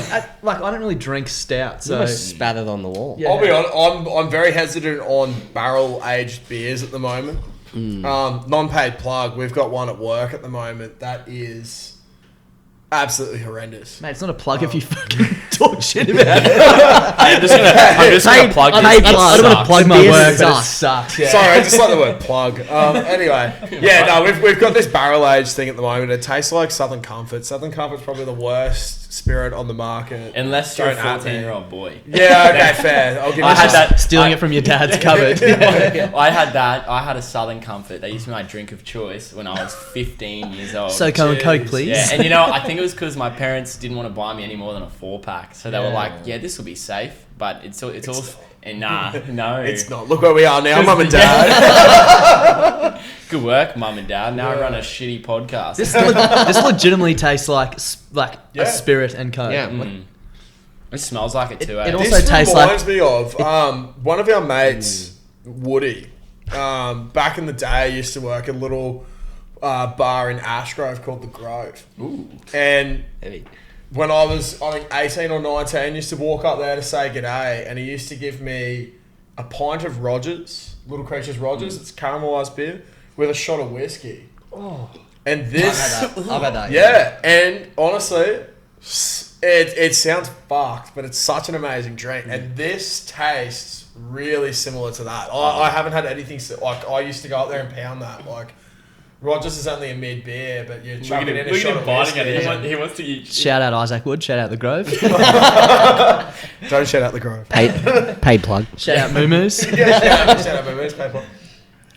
I don't really drink stout, so... Almost spattered on the wall. Yeah. I'll be honest, I'm very hesitant on barrel-aged beers at the moment. Non-paid plug, we've got one at work at the moment that is absolutely horrendous. Mate, it's not a plug if you fucking talk shit about it. I'm just gonna plug this. I don't want to plug my beers, work, it but it sucks. sucks. Yeah. Sorry, I just like the word plug. Anyway, we've got this barrel-aged thing at the moment. It tastes like Southern Comfort. Southern Comfort's probably the worst spirit on the market. Unless you're a Don't at me. 14-year-old boy. Yeah, okay, fair. I'll give you I had that. Stealing it from your dad's cupboard. I had that. I had a Southern Comfort. That used to be my drink of choice when I was 15 years old. So come and Coke, please. Yeah, and you know, I think it was because my parents didn't want to buy me any more than a 4-pack. So they were like, yeah, this will be safe, but it's all... And no. It's not. Look where we are now, Mum and Dad. Good work, Mum and Dad. Now I run a shitty podcast. This legitimately tastes like a spirit and Coke. Yeah. It smells like it too, eh? it also This tastes reminds me of one of our mates, Woody. Back in the day, I used to work at a little bar in Ashgrove called The Grove. Ooh. And Heavy. when I was, I think, 18 or 19, used to walk up there to say g'day, and he used to give me a pint of Rogers, Little Creatures Rogers, it's caramelised beer, with a shot of whiskey. Oh. And this... I've had that. Yeah, and honestly, it sounds fucked, but it's such an amazing drink. And this tastes really similar to that. I haven't had anything... Like, I used to go up there and pound that, like... Rogers is only a mid beer, but you're chucking in a shot of whiskey. He wants to eat. Shout out Isaac Wood. Shout out The Grove. Don't shout out The Grove. Paid plug. Shout out Moo Moos. Yeah, shout out Moose, people.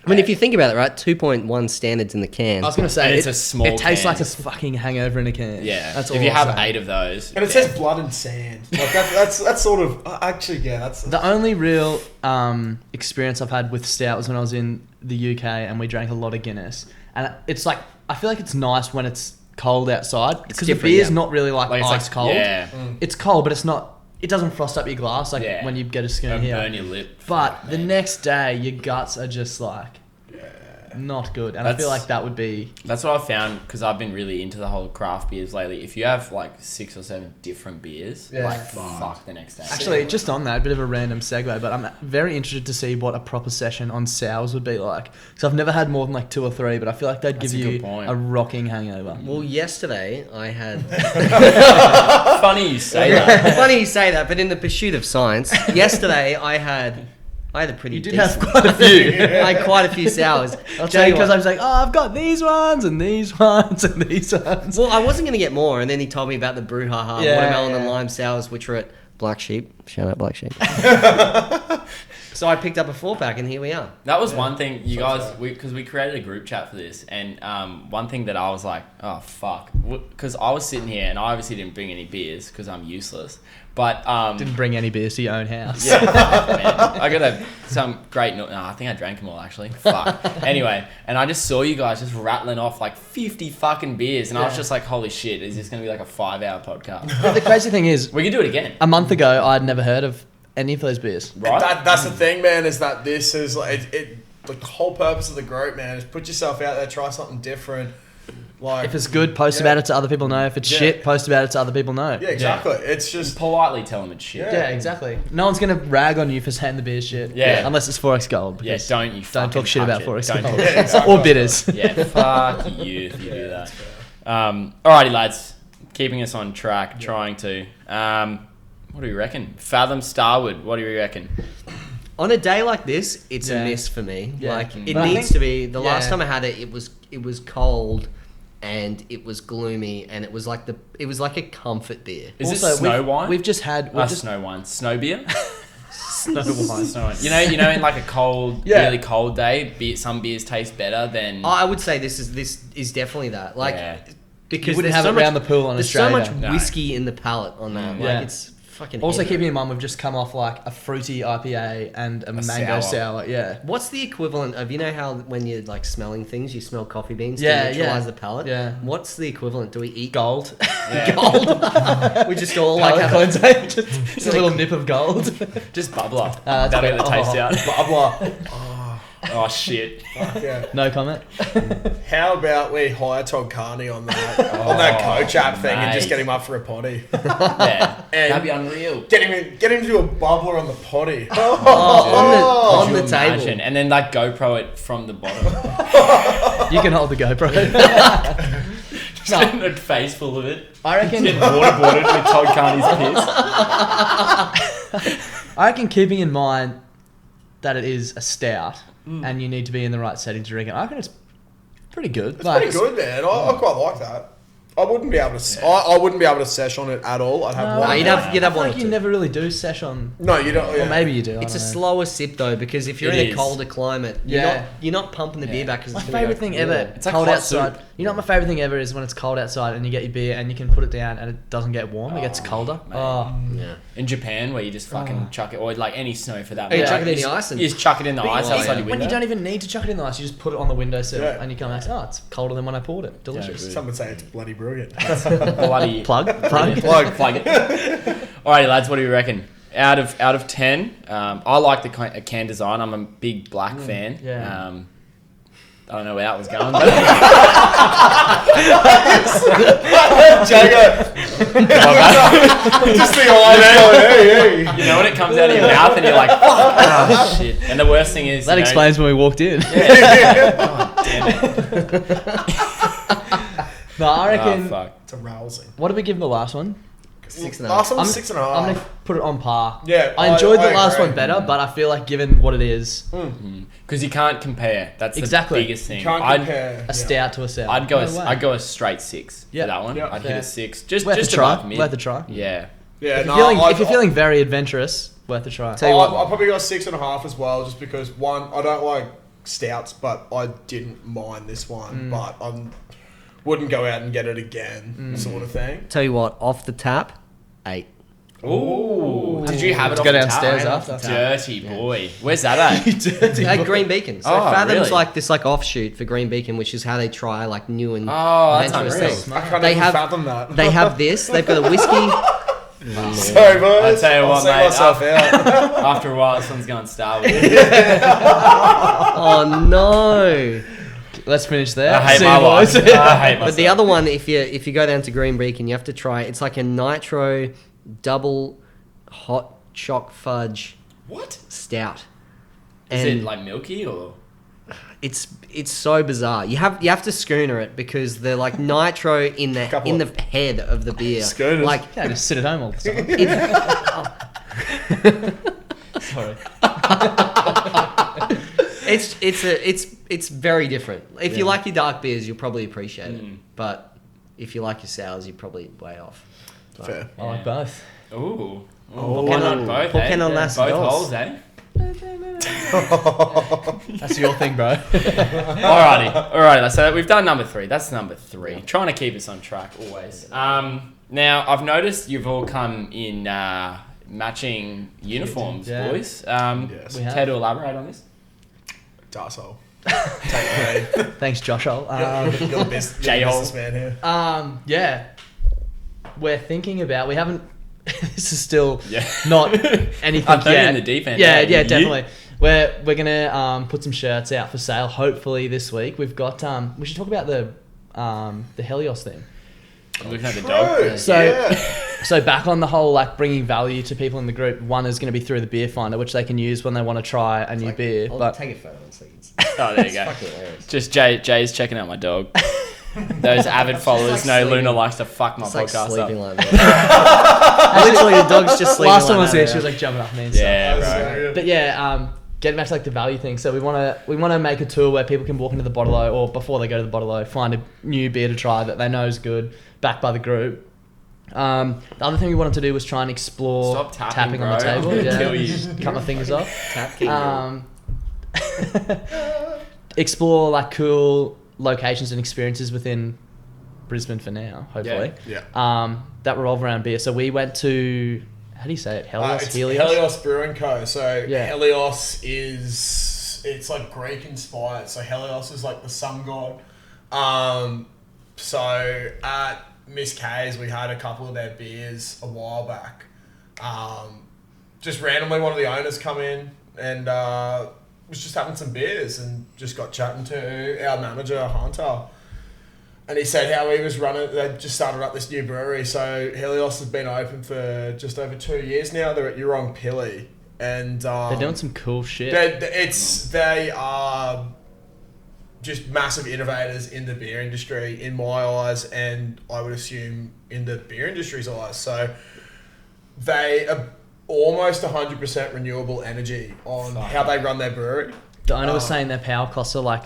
I mean, if you think about it, right, 2.1 standards in the can. I was gonna say And it's a small It tastes can. like a fucking hangover in a can. Yeah. that's all. If you I'll have say. 8 of those. And it says blood and sand. Like that's sort of actually that's The only real experience I've had with stout was when I was in the UK and we drank a lot of Guinness. And it's like, I feel like it's nice when it's cold outside because the different, beer's yeah. not really like Like, it's ice like, cold. yeah. It's cold, but it's not. It doesn't frost up your glass like Yeah. when you get a It'll schooner here. burn your lip. But Fuck, the man. next day, your guts are just like not good, and I feel That's- like that would be. That's what I've found because I've been really into the whole craft beers lately. If you have like 6 or 7 different beers, Yeah. like fuck the next day. Actually, just on that, a bit of a random segue, but I'm very interested to see what a proper session on sours would be like. Because I've never had more than like 2 or 3, but I feel like they'd That's give a good you point. a rocking hangover. Well, yesterday I had. Funny you say that. Funny you say that, but in the pursuit of science, yesterday I had a pretty. You did decent- have quite a few. I had quite a few sours. I'll tell you Because what. I was like, oh, I've got these ones and these ones and these ones. Well, I wasn't going to get more, and then he told me about the brouhaha Yeah, watermelon and yeah. lime sours, which were at Black Sheep. Shout out Black Sheep. So I picked up a 4-pack, and here we are. That was one thing you guys, because we created a group chat for this, and one thing that I was like, oh fuck, because I was sitting here and I obviously didn't bring any beers because I'm useless, but Didn't bring any beers to your own house. yeah, man, I got some great. No, I think I drank them all actually. Fuck. Anyway, and I just saw you guys just rattling off like 50 fucking beers, and I was just like, holy shit, is this gonna be like a 5-hour podcast? But the crazy thing is, We can do it again, a month ago, I'd never heard of any of those beers. right? That's the thing, man. Is that this is like like the whole purpose of the group, man, is put yourself out there, try something different. Like If it's good, post Yeah. about it to other people know. If it's Yeah. shit, post about it to other people know. yeah, exactly. It's just Politely tell them it's shit. Yeah. Yeah, exactly. No one's gonna rag on you for saying the beer's shit. Yeah. Unless it's 4X Gold. Yeah, because don't you don't fucking talk shit touch about it. 4X Don't Gold. talk shit. exactly. Or bitters. Yeah, fuck you if you do that. Alrighty, lads. Keeping us on track, trying to. What do you reckon? Fathom Starwood, what do you reckon? On a day like this, it's Yeah. a miss for me. Yeah. Like it But I needs think- to be. The last yeah. time I had it, it was cold, and it was gloomy, and it was like a comfort beer. Is Also, it snow we've- wine? We've just had. We've just, Snow wine. Snow beer? snow wine. Snow wine. You know, in like a cold, Yeah. really cold day, some beers taste better than... I would say this is definitely that. Like Yeah. because You wouldn't there's have so it round much, the pool on there's Australia. so much No. whiskey in the palate on that. Yeah. Like it's fucking. Also, heavy. keeping in mind, we've just come off like a fruity IPA and a mango sour. sour. Yeah. What's the equivalent of how when you're like smelling things, you smell coffee beans Yeah, to neutralize yeah. the palate? Yeah. What's the equivalent? Do we eat Gold. Yeah. gold? We just all like Palate have cleanser. Just a little nip of gold. Just bubbler. that's That'll get the better. taste out. blah. Oh, shit. Yeah. No comment. How about we hire Todd Carney on that coach app thing and just mate. get him up for a potty? Yeah. And- That'd be unreal. Get him to do a bubbler on the potty. on Could the you table. imagine? And then like GoPro it from the bottom. You can hold the GoPro. Just getting a face full of it. I reckon. Getting waterboarded with Todd Carney's piss. I reckon keeping in mind that it is a stout and you need to be in the right setting to drink it. I reckon it's pretty good. It's pretty good, man. I quite like that. I wouldn't be able to. I wouldn't be able to sesh on it at all. I'd have No, one. you'd have I feel one or like you two. never really do sesh on. No, you don't. Or Yeah. maybe you do. It's I a don't know. slower sip though, because if you're It in a is. colder climate, Yeah. you're not pumping the beer Yeah. back because My it's gonna favorite go thing cool. ever, It's like cold hot outside. soup. You know what my favorite thing ever is when it's cold outside and you get your beer and you can put it down and it doesn't get warm. It gets colder. mate. Oh, Yeah. In Japan, where you just fucking chuck it, or like any snow for that. Oh, you matter. chuck it in the just- ice and- You just chuck it in the ice yeah. outside your when window. you don't even need to chuck it in the ice, you just put it on the windowsill Yeah. and you come out. Oh, it's colder than when I poured it. Delicious. Yeah, Some would say it's bloody brilliant. Bloody Plug. plug it. Alrighty, lads, what do you reckon? Out of 10, I like the can design. I'm a big black fan. yeah. I don't know where that was going, but Jago, just the eye there. Hey. you know when it comes out of your mouth and you're like, fuck, oh, shit. And the worst thing is, That you know, explains when we walked in. damn it. No, I reckon. Oh, fuck. It's arousing. What did we give the last one? 6.5. Last one was I'm- 6.5. I'm gonna put it on par. Yeah, I enjoyed the I last agree. one better, but I feel like given what it is, Because you can't compare. That's Exactly. the biggest thing. Can't compare. a stout to a sour. I'd go. No way. I'd go a straight 6 Yeah. for that one. Yeah. I'd hit Fair. a 6. Just Worth just a try. above mid. Worth a try. Yeah. Yeah, If, no, if you're feeling very adventurous, worth a try. Tell you what, I'll probably go 6.5 as well, just because one, I don't like stouts, but I didn't mind this one. But I wouldn't go out and get it again, sort of thing. Tell you what, off the tap, 8. Ooh. Did you have it To off go the downstairs tap? after. Dirty boy. Where's that at? At Green Beacon. So Oh, Fathom's really? like this like offshoot for Green Beacon, which is how they try like new and Oh, that's adventurous unreal. things. I can't They even have- fathom that. They have this. They've got a whiskey. Sorry, boys. I tell you I'll what, see mate, myself out. After a while, this one's going Star Wars. Oh no! Let's finish there. I hate See my you, boys. life. I hate myself. But the other one, if you go down to Green Beacon, you have to try. It's like a nitro double hot choc fudge What? stout. Is And it like milky or? it's so bizarre. You have to schooner it because the like nitro in the Couple of- head of the beer. Schooners. Like Yeah, just sit at home all the time. Sorry. it's very different. If you like your dark beers, you'll probably appreciate it. But if you like your sours, you're probably way off. But- Fair. I like both. Ooh. ¿Por qué no- both, por qué no eh? las Both dos? holes, eh? That's your thing, bro. Alrighty. So we've done number 3. That's number 3. Trying to keep us on track always. Now I've noticed you've all come in matching uniforms, Yeah. boys. Yes. We have. Care to elaborate on this? Darsehole. Take the lead. Thanks, Joshol. You're the best J-hole. businessman here. Yeah. We're thinking about. We haven't. This is still Yeah. not anything I'm throwing you yet. in the deep end, Yeah, eh? yeah, You? definitely. We're gonna put some shirts out for sale. Hopefully this week. We've got. We should talk about the Helios thing. I'm looking at the dog. True. So- Yeah. So back on the whole like bringing value to people in the group. One is going to be through the beer finder, which they can use when they want to try a new Like, beer. I'll But take a photo and see. It's Oh, there you go. fucking hilarious. Just Jay's checking out my dog. Those avid followers like know sleeping. Luna likes to fuck my It's like podcast sleeping up. like that. Literally, the dog's just sleeping. last time I like was that, here, yeah. she was like jumping off me and stuff. Yeah, That's bro. so good. But yeah, getting back to like the value thing. So we want to make a tour where people can walk into the Bottle-O or before they go to the Bottle-O, find a new beer to try that they know is good, backed by the group. The other thing we wanted to do was try and explore Stop tapping, on the bro. I'm table. gonna Yeah. kill you. Cut my fingers off. Tap king. Explore like cool locations and experiences within Brisbane for now, hopefully. Yeah. That revolve around beer. So we went to, how do you say it? Helios? It's Helios? Helios Brewing Co. So Yeah. Helios it's like Greek inspired. So Helios is like the sun god. So at Miss K's, we had a couple of their beers a while back. Just randomly, one of the owners come in and was just having some beers and just got chatting to our manager Hunter. And he said how he was running. They just started up this new brewery. So Helios has been open for just over 2 years now. They're at Yurong Pili, and They're doing some cool shit. they are just massive innovators in the beer industry, in my eyes, and I would assume in the beer industry's eyes. So they are almost 100% renewable energy on how they run their brewery. The owner was saying their power costs are like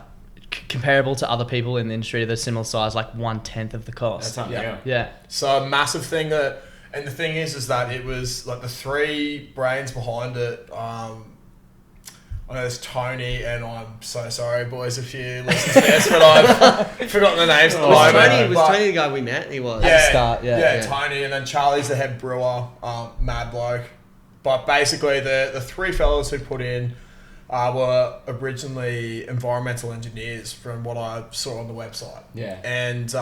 comparable to other people in the industry that are similar size, like 1/10 of the cost. That's unreal. Yeah. So a massive thing that, and the thing is that it was like the three brains behind it. I know there's Tony, and I'm so sorry, boys, if you listen to this, but I've forgotten the names at the Was moment. but- Tony the guy we met? He was. yeah, start, yeah. yeah, Yeah. Tony, and then Charlie's the head brewer, mad bloke. But basically, the three fellas who put in were originally environmental engineers, from what I saw on the website. Yeah. And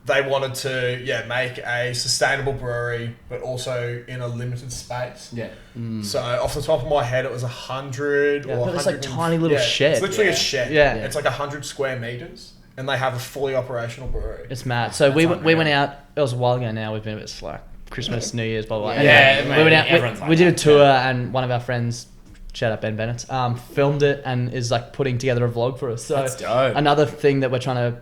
they wanted to make a sustainable brewery, but also in a limited space. Yeah. So off the top of my head, it was 100 Yeah, or but it's like 100 tiny little shed. It's literally Yeah. a shed. Yeah. It's like 100 square meters, and they have a fully operational brewery. It's mad. So we unreal. went out, it was a while ago now, we've been a bit slack. Christmas, New Year's, blah, blah, blah. Yeah, Anyway, mate, we went out, everyone's like we did a that, tour yeah. and one of our friends, shout out Ben Bennett, filmed it and is like putting together a vlog for us. So That's dope. another thing that we're trying to,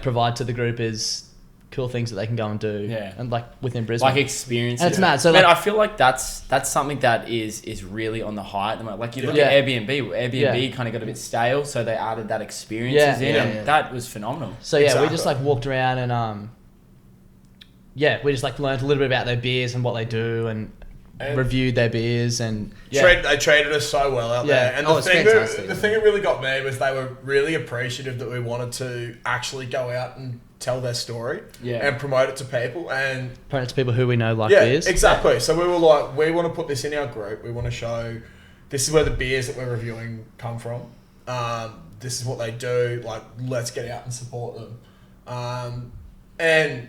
provide to the group is cool things that they can go and do. Yeah. And like within Brisbane. Like experiences. And it's mad. So Man, like, I feel like that's something that is really on the high at the moment. Like you look Yeah. at Airbnb. Airbnb Yeah. kind of got a bit stale, so they added that experiences Yeah. in, Yeah, and yeah. that was phenomenal. so yeah, we Exactly. just like walked around and we just like learned a little bit about their beers and what they do and And- reviewed their beers and They treated us so well out Yeah. there. And Oh, the it's thing fantastic. that really got me was they were really appreciative that we wanted to actually go out and tell their story Yeah. and promote it to people. And apparently to people who we know like yeah, beers. exactly. So we were like, we want to put this in our group. We want to show this is where the beers that we're reviewing come from. This is what they do. Like, let's get out and support them. And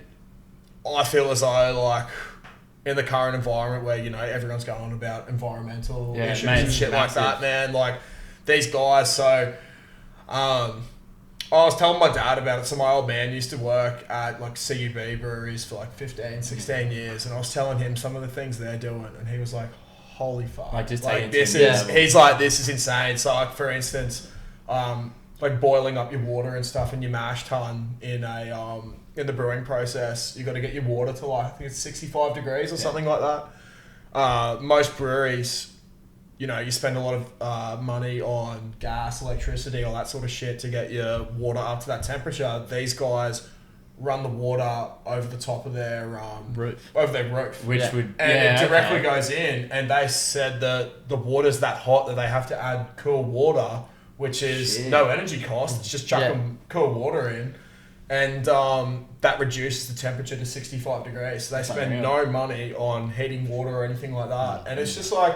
I feel as though, like, in the current environment where, you know, everyone's going on about environmental Yeah, issues mate, and it's shit massive. like that, man. Like, these guys, so... I was telling my dad about it. So my old man used to work at, like, CUB breweries for, like, 15, 16 years. And I was telling him some of the things they're doing. And he was like, holy fuck. Like, just taking it to this the is... level. He's like, this is insane. So, like, for instance... like boiling up your water and stuff in your mash tun in a in the brewing process, you got to get your water to, like, I think it's 65 degrees or something like that. Most breweries, you know, you spend a lot of money on gas, electricity, all that sort of shit to get your water up to that temperature. These guys run the water over the top of their Roof. over their roof, Which Yeah. would... and yeah, it directly okay. goes in. And they said that the water's that hot that they have to add cool water, which is Shit. no energy cost. It's just chucking cool water in, and that reduces the temperature to 65 degrees. So they spend no money on heating water or anything like that. And it's just like,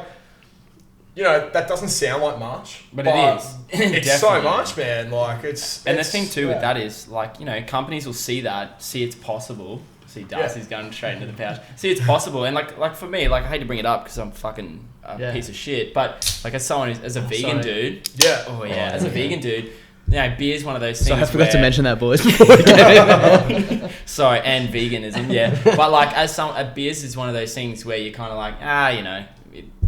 you know, that doesn't sound like much, But it is. It's so Definitely. much, man. Like, it's... And the it's- thing too yeah. with that is, like, you know, companies will see that, see it's possible. See, Darcy's going straight into the pouch. See, it's possible, and like for me, like, I hate to bring it up because I'm fucking a piece of shit, but like, as someone who's, as a vegan dude, Yeah. oh yeah, as a vegan dude, you know, beer's one of those things. So I forgot to where- mention that, boys, before we get in. Sorry, and veganism, yeah. But like, beers is one of those things where you're kind of like, you know,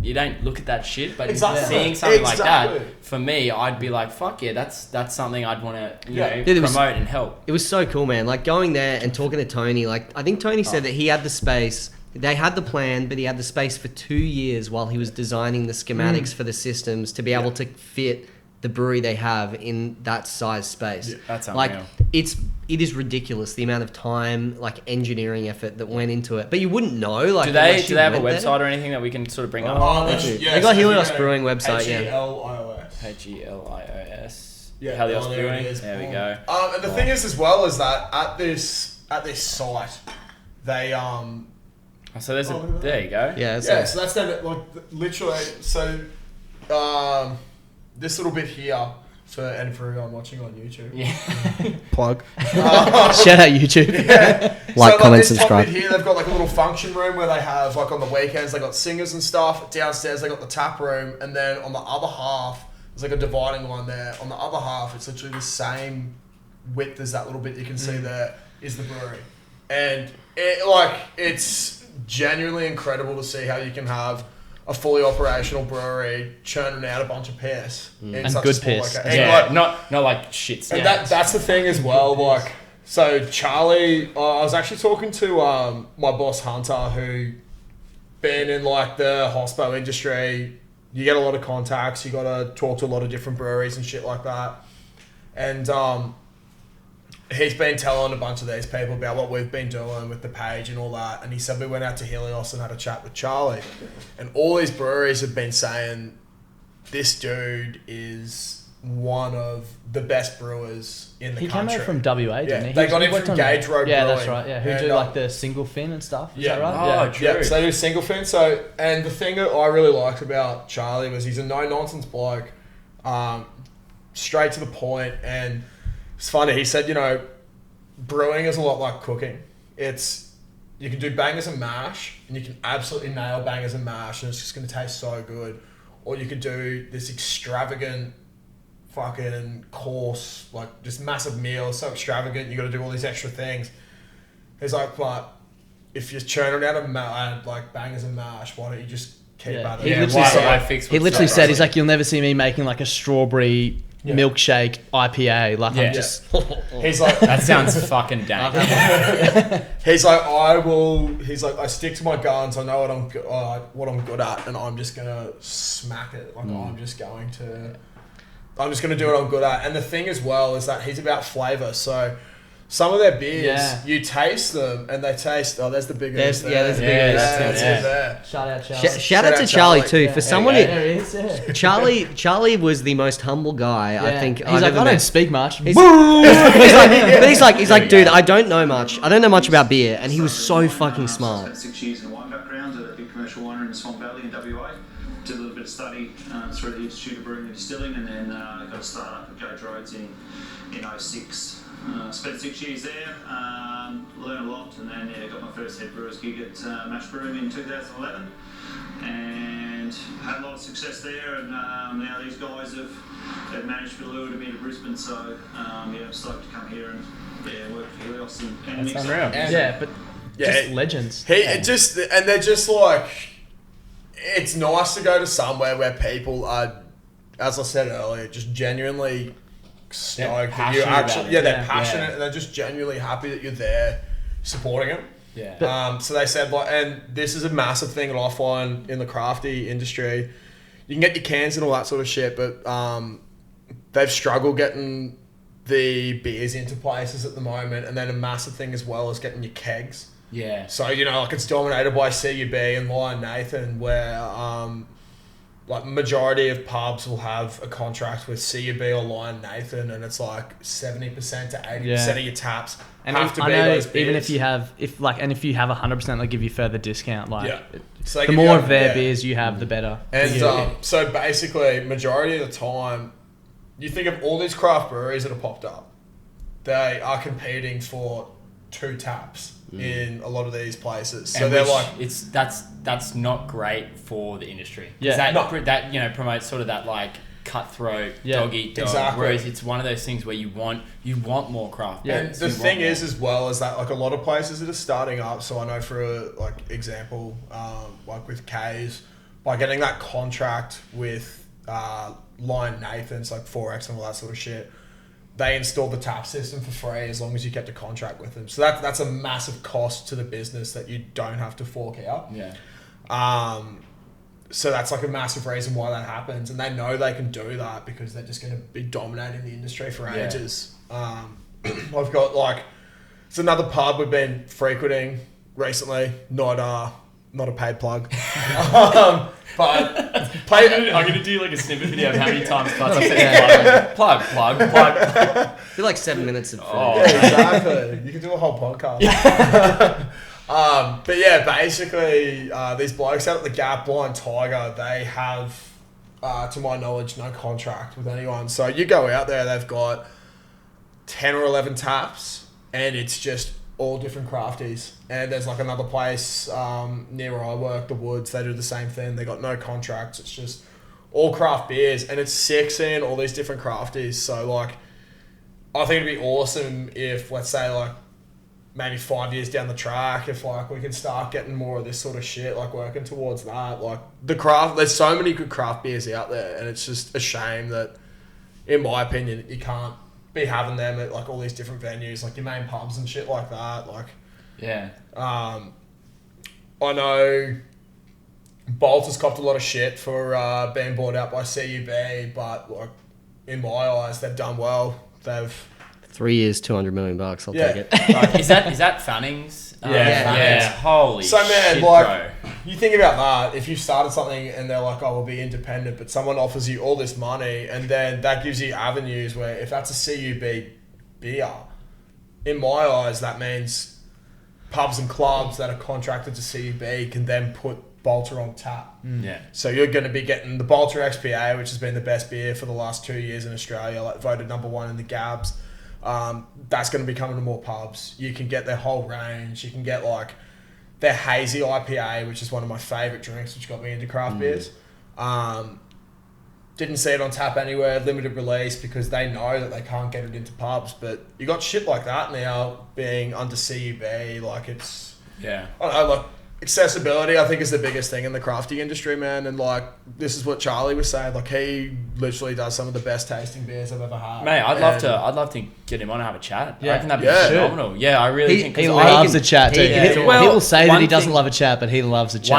you don't look at that shit, but Exactly. seeing something like Exactly. that, for me, I'd be like, fuck yeah, that's something I'd want to, you Yeah. know, Yeah, there was- promote and help. It was so cool, man. Like, going there and talking to Tony. Like, I think Tony said that he had the space. They had the plan, but he had the space for 2 years while he was designing the schematics for the systems to be able to fit the brewery they have in that size space. That's like, unreal. it is ridiculous the amount of time, like, engineering effort that went into it. But you wouldn't know. Like, Do they unless you have a went there. website or anything that we can sort of bring up? Oh, They that's- do. yeah, They got so Helios if you go Brewing website, yeah. Helios. Helios. Yeah, Helios oh, there it Brewing. is. There we go. And the thing is, as well, is that at this site, they So there's Oh, look at there you go. Yeah, yeah, so that's them, like, literally. So this little bit here for everyone watching on YouTube. Yeah. plug. Shout out YouTube. Like, comment, this top subscribe. bit here, they've got like a little function room where they have, like, on the weekends they got singers and stuff. Downstairs they got the tap room, and then on the other half there's like a dividing line there. On the other half, it's literally the same width as that little bit you can see there is the brewery, and it's genuinely incredible to see how you can have a fully operational brewery churning out a bunch of piss in And such good a small piss. location. Yeah, And, like, not like shit. and Yeah. that's the thing as well. Like, so Charlie, I was actually talking to my boss Hunter, who been in, like, the hospo industry. You get a lot of contacts. You got to talk to a lot of different breweries and shit like that. And he's been telling a bunch of these people about what we've been doing with the page and all that. And he said we went out to Helios and had a chat with Charlie, and all these breweries have been saying this dude is one of the best brewers in the He came country. out from WA, didn't he? They got He him worked from on- Gage Road Yeah, Brewing. that's right. Yeah, who And, do like the single fin and stuff? Is yeah. that right? Oh, yeah. true. Yeah, so they do single fin. So, and the thing that I really liked about Charlie was he's a no-nonsense bloke, straight to the point, and it's funny. He said, you know, brewing is a lot like cooking. It's, you can do bangers and mash, and you can absolutely nail bangers and mash, and it's just going to taste so good. Or you could do this extravagant, fucking course, like, just massive meal, so extravagant, you got to do all these extra things. He's like, but if you're churning out like bangers and mash, why don't you just keep Yeah. at it? He Yeah, literally why said- fix He what's literally not said, right? he's like, you'll never see me making like a strawberry Yeah. milkshake IPA. Like, Yeah. I'm just... He's like, That sounds fucking dank. he's like, I stick to my guns. I know what I'm good at, and I'm just gonna smack it. Like, I'm just gonna do what I'm good at. And the thing as well is that he's about flavor. So some of their beers, Yeah. you taste them and they taste. Oh, there's the big There's there. the big Yeah, That's yeah. it there. Shout out, Charlie. Shout out to Charlie too. For someone you who, go. There he is. Yeah. Charlie was the most humble guy I Yeah. think He's I've like, ever I don't met. speak much. He's like, dude, I don't know much. I don't know much about beer, and he was so fucking smart. Spent 6 years in a wine background at a big commercial winery in the Swan Valley in WA. Did a little bit of study through the Institute of Brewing and Distilling, and then got a start up at Gage Roads in 06. Spent 6 years there, learned a lot, and then got my first head brewer's gig at Mash Brewing in 2011, and had a lot of success there. And now these guys have managed to lure me to Brisbane, so I'm stoked to come here and work for Helios and mix unreal. up. Yeah, but just legends. And they're just like, it's nice to go to somewhere where people are, as I said earlier, just genuinely stoked that you passionate about actually, it. they're Yeah. passionate and they're just genuinely happy that you're there supporting them. Yeah. So they said, like, and this is a massive thing that I find in the crafty industry. You can get your cans and all that sort of shit, but they've struggled getting the beers into places at the moment, and then a massive thing as well is getting your kegs. Yeah. So, like, it's dominated by CUB and Lion Nathan, where like majority of pubs will have a contract with CUB or Lion Nathan, and it's like 70% to 80% of your taps And have to I be know those beers. even if you have if you have 100%, they give you further discount. Like Yeah. So they the give you more a- of their yeah. beers you have, the better. And for you. so basically, majority of the time, you think of all these craft breweries that have popped up, they are competing for 2 taps in a lot of these places. So And they're which like, that's not great for the industry. 'Cause Yeah. that promotes sort of that like cutthroat Yeah. dog eat dog. Exactly. Whereas it's one of those things where you want more craft. Yeah. and beers. the You want thing more. is as well is that like a lot of places that are starting up. So I know for a like example, like with K's, by getting that contract with Lion Nathan's, like 4X and all that sort of shit, they installed the tap system for free as long as you kept a contract with them. So that's a massive cost to the business that you don't have to fork out. Yeah. So that's like a massive reason why that happens, and they know they can do that because they're just going to be dominating the industry for Yeah. ages. I've got like, it's another pub we've been frequenting recently, not a paid plug, but I'm gonna do like a snippet video of how many times Clutzy says plug. I feel like 7 minutes of Oh. yeah, exactly. You can do a whole podcast. But yeah, basically, these blokes out at the Gap, Blind Tiger, they have, to my knowledge, no contract with anyone. So you go out there, they've got 10 or 11 taps, and it's just all different crafties. And there's like another place near where I work, The Woods, they do the same thing. They got no contracts. It's just all craft beers, and it's sick seeing all these different crafties. So like, I think it'd be awesome if, let's say, like, maybe 5 years down the track, if like we can start getting more of this sort of shit, like working towards that. Like the craft, there's so many good craft beers out there, and it's just a shame that, in my opinion, you can't be having them at like all these different venues, like your main pubs and shit like that. Like, Yeah. I know Bolt has copped a lot of shit for being bought out by CUB, but like in my eyes, they've done well. They've 3 years, $200 million. I'll yeah. take it. Like, Is that Fannings? Yeah, Yeah. Holy so man, shit, like, bro. you think about that. If you started something and they're like, "Oh, we'll be independent," but someone offers you all this money, and then that gives you avenues where, if that's a CUB beer, in my eyes, that means pubs and clubs that are contracted to CUB can then put Bolter on tap. Yeah. So you're going to be getting the Bolter XPA, which has been the best beer for the last 2 years in Australia, like voted #1 in the Gabs. That's going to be coming to more pubs. You can get their whole range. You can get like their hazy IPA, which is one of my favourite drinks, which got me into craft beers. Didn't see it on tap anywhere, limited release, because they know that they can't get it into pubs. But you got shit like that now being under CUB. Like, it's, Yeah. I don't know, like, accessibility, I think, is the biggest thing in the crafty industry, man. And like, this is what Charlie was saying. Like, he literally does some of the best tasting beers I've ever had. Mate, I'd love And- to get him on and have a chat. I Yeah. reckon that'd be Yeah. phenomenal. Yeah, I really He- think. he 'cause loves I- Loves a chat, too. Yeah. He Well, will say that one he doesn't thing- love a chat, but he loves a chat.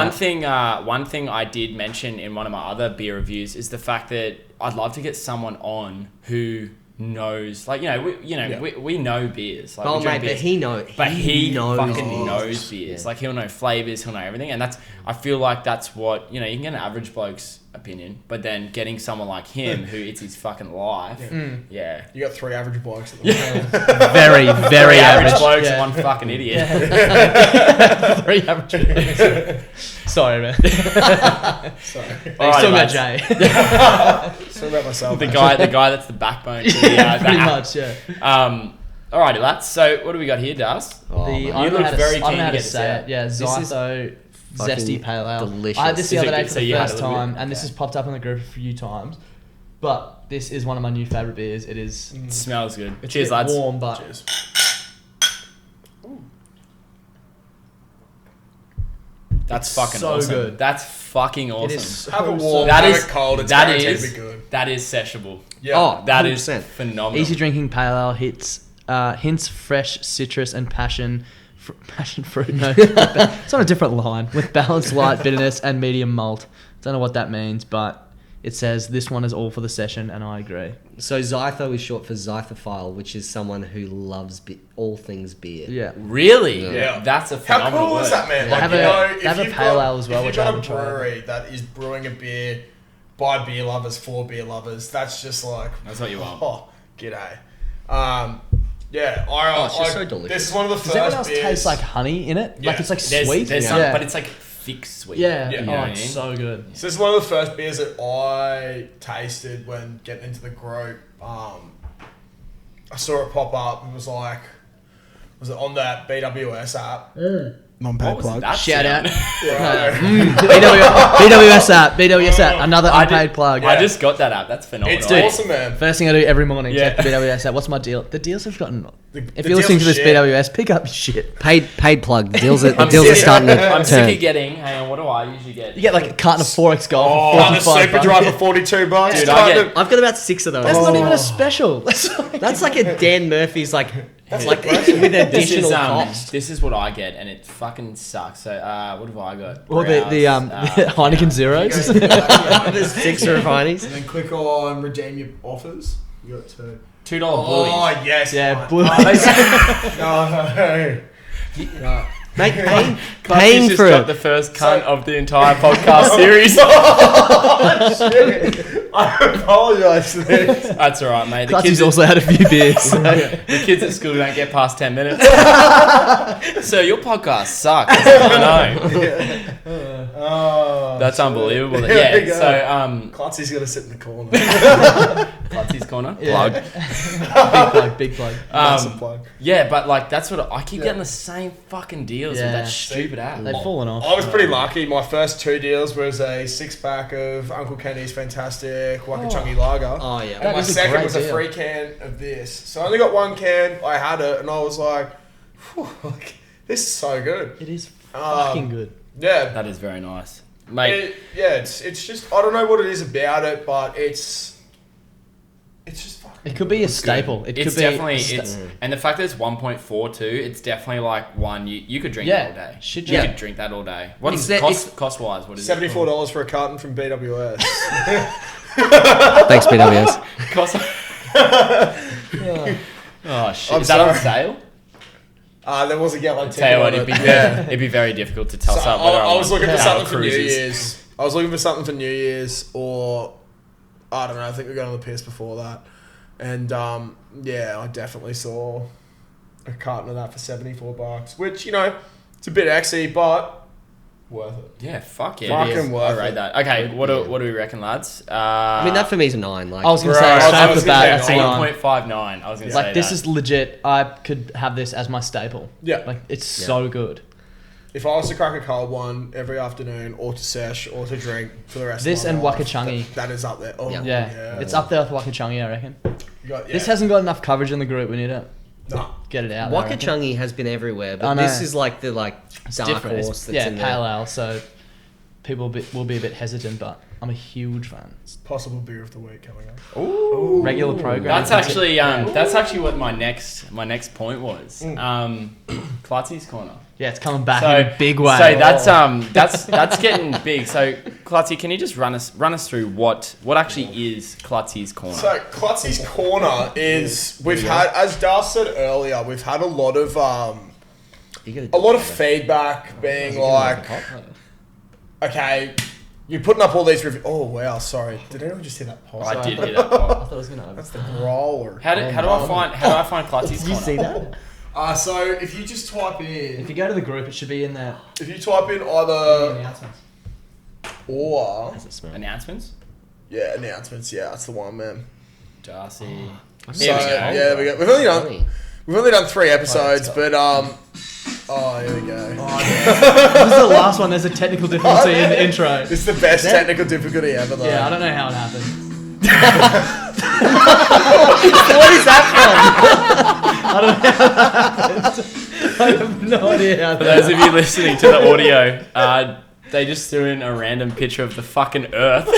One thing I did mention in one of my other beer reviews is the fact that I'd love to get someone on who knows, like, we know beers. Like, Oh, we drink mate, beers. but he But knows. fucking knows beers. Yeah. Like, he'll know flavors, he'll know everything, and I feel like that's what, you can get an average bloke's opinion, but then getting someone like him who it's his fucking life, yeah. You got 3 average blokes at the moment. Very, very Three average average. blokes Yeah. and one fucking idiot. Very average. Sorry, man. Sorry. All Talking right, about lads. Jay. Sorry about myself. The actually. guy that's the backbone to the app. Pretty much, yeah. Alrighty, lads. So what do we got here, Das? Oh, The mate. I don't know look how to- very I don't keen know how to to get say this it. Yeah, is Zytho fucking Zesty Pale Ale. delicious. I had this the Is other it day good? for So the you had first a little bit? time, and this has popped up in the group a few times. But this is one of my new favourite beers. It is It smells good. it's Cheers, a bit lads. warm, but Cheers. That's fucking so awesome. good. That's fucking awesome. it is Have a so- warm, That have is- it cold. It's that guaranteed is- to be good. That is sessionable. Yeah. Oh, That is 100%. phenomenal. Easy drinking pale ale hints fresh citrus and passion fruit. No, it's on a different line with balanced light bitterness and medium malt. Don't know what that means, but it says this one is all for the session, and I agree. So Zytho is short for Zythophile, which is someone who loves all things beer. Yeah. Really? Yeah. That's a How phenomenal cool word. is that, man? They Like, have you a- know, they have a you've pale got- ale as well, if which you've I got a haven't tried. brewery that is brewing a beer by beer lovers for beer lovers, that's just like, That's what you want. oh, g'day. Yeah, it's just so delicious. This is one of the Does first everyone else beers. taste like honey in it? Yeah. Like it's like There's, sweet. there's yeah. some, but it's like thick sweet. yeah. Yeah. You know Oh, what I it's mean? so good. So this is one of the first beers that I tasted when getting into the group. I saw it pop up. It was like, was it on that BWS app? Non-paid What was that? Shout sound? out. Right. BWS app. BWS app. Another I unpaid did- plug. I just got that app. That's phenomenal. It's Dude. awesome, man. First thing I do every morning, Yeah. check the BWS app. What's my deal? The deals have gotten. The If deals you're listening are to this shit. BWS, pick up your shit. Paid plug. Deals are I'm deals are sick- starting to I'm turn. sick of getting. Hang on, what do I usually get? You get like a carton of 4X Gold Oh, for the 45 super bucks. dry for $42. Dude, Carton I of- get- I've got about 6 of those. That's not even a special. That's like a Dan Murphy's like with This additional is cost. this is what I get, and it fucking sucks. So what have I got? Or the Browse, Heineken Zeros. There's 6 of Heinies. And then click on redeem your offers. You got 2. $2 Oh, bullies. yes. Yeah, mate. blue. No. Mate, paying Clutzy's just for got it. the first cunt of the entire podcast series. I apologise for this. That's all right, mate. The Clutzy's kids, also had a few beers. the kids at school don't get past 10 minutes. So your podcast sucks. I know. Oh, That's unbelievable. There Yeah. we go. So Clancy's going to sit in the corner. Clutzy's corner. Yeah. Plug. Big plug. Massive plug. Yeah, but like that's what I keep getting the same fucking deals with Yeah. that stupid app. They've fallen off. I was pretty lucky. My first 2 deals was a 6-pack of Uncle Kenny's fantastic Wakachungi Lager. Oh yeah. And my is a second great was a deal. free can of this. So I only got 1 can. I had it, and I was like, "Whew, like, this is so good." It is fucking good. Yeah, That is very nice, mate. it's just I don't know what it is about it, but it's just fucking. It could be a staple. It It's could be definitely a sta- it's and the fact that it's 1.42, it's definitely like one you could drink Yeah. that all day. Should you you? could drink that all day. What It's is that- cost wise? What is $74 for a carton from BWS. Thanks, BWS. it? Cost. Oh shit! I'm Is that on sorry. sale? There was a yellow ticket Tell you what, on it'd be it. it'd be very difficult to tell. So I was looking for something for New Year's. Year's. I was looking for something for New Year's, or I don't know. I think we got on the piss before that, and yeah, I definitely saw a carton of that for $74, which it's a bit exy, but worth it. Yeah, fuck yeah. Fucking it is. worth I rate it. that. Okay, what do we reckon, lads? I mean, that for me is a 9. Like, I was gonna say Right, straight I off was the gonna bat, say that's a 9. 8.59. I was gonna say Like this that. is legit. I could have this as my staple. Yeah. Like it's so good. If I was to crack a cold one every afternoon, or to sesh, or to drink for the rest This of my and life, Wakachungi. that is up there. Oh, Yeah. Yeah, it's up there with Wakachungi, I reckon. You got, This hasn't got enough coverage in the group. We need to no. get it out. there, I reckon. Wakachungi has been everywhere, I but know. this is like the It's dark different. horse It's, that's in pale there. ale, so people will be a bit hesitant, but I'm a huge fan. Possible beer of the week coming up. Ooh. Regular program. That's actually what my next point was. Clutzy's corner. Yeah, it's coming back in a big way. So that's getting big. So Clutzy, can you just run us through what actually is Clutzy's corner? So Clutzy's corner is we've had, as Dar said earlier, we've had a lot of feedback being like, okay, you're putting up all these reviews. Oh wow, sorry. Did anyone just hear that pop? I did hear that pop. thought it was gonna. That's the growler. How do I find Clutzy's corner? Did you see that? So if you just type in, If you go to the group, it should be in there. if you type in either Announcements. or Announcements? announcements, that's the one, man. Darcy. So Here we go. yeah, there we go. We've only done 3 episodes, but here we go. This is the last one. There's a technical difficulty in the intro. This is the best technical difficulty ever, though. Yeah, I don't know how it happened. What is that I have no idea how For that those of you listening to the audio, they just threw in a random picture of the fucking Earth.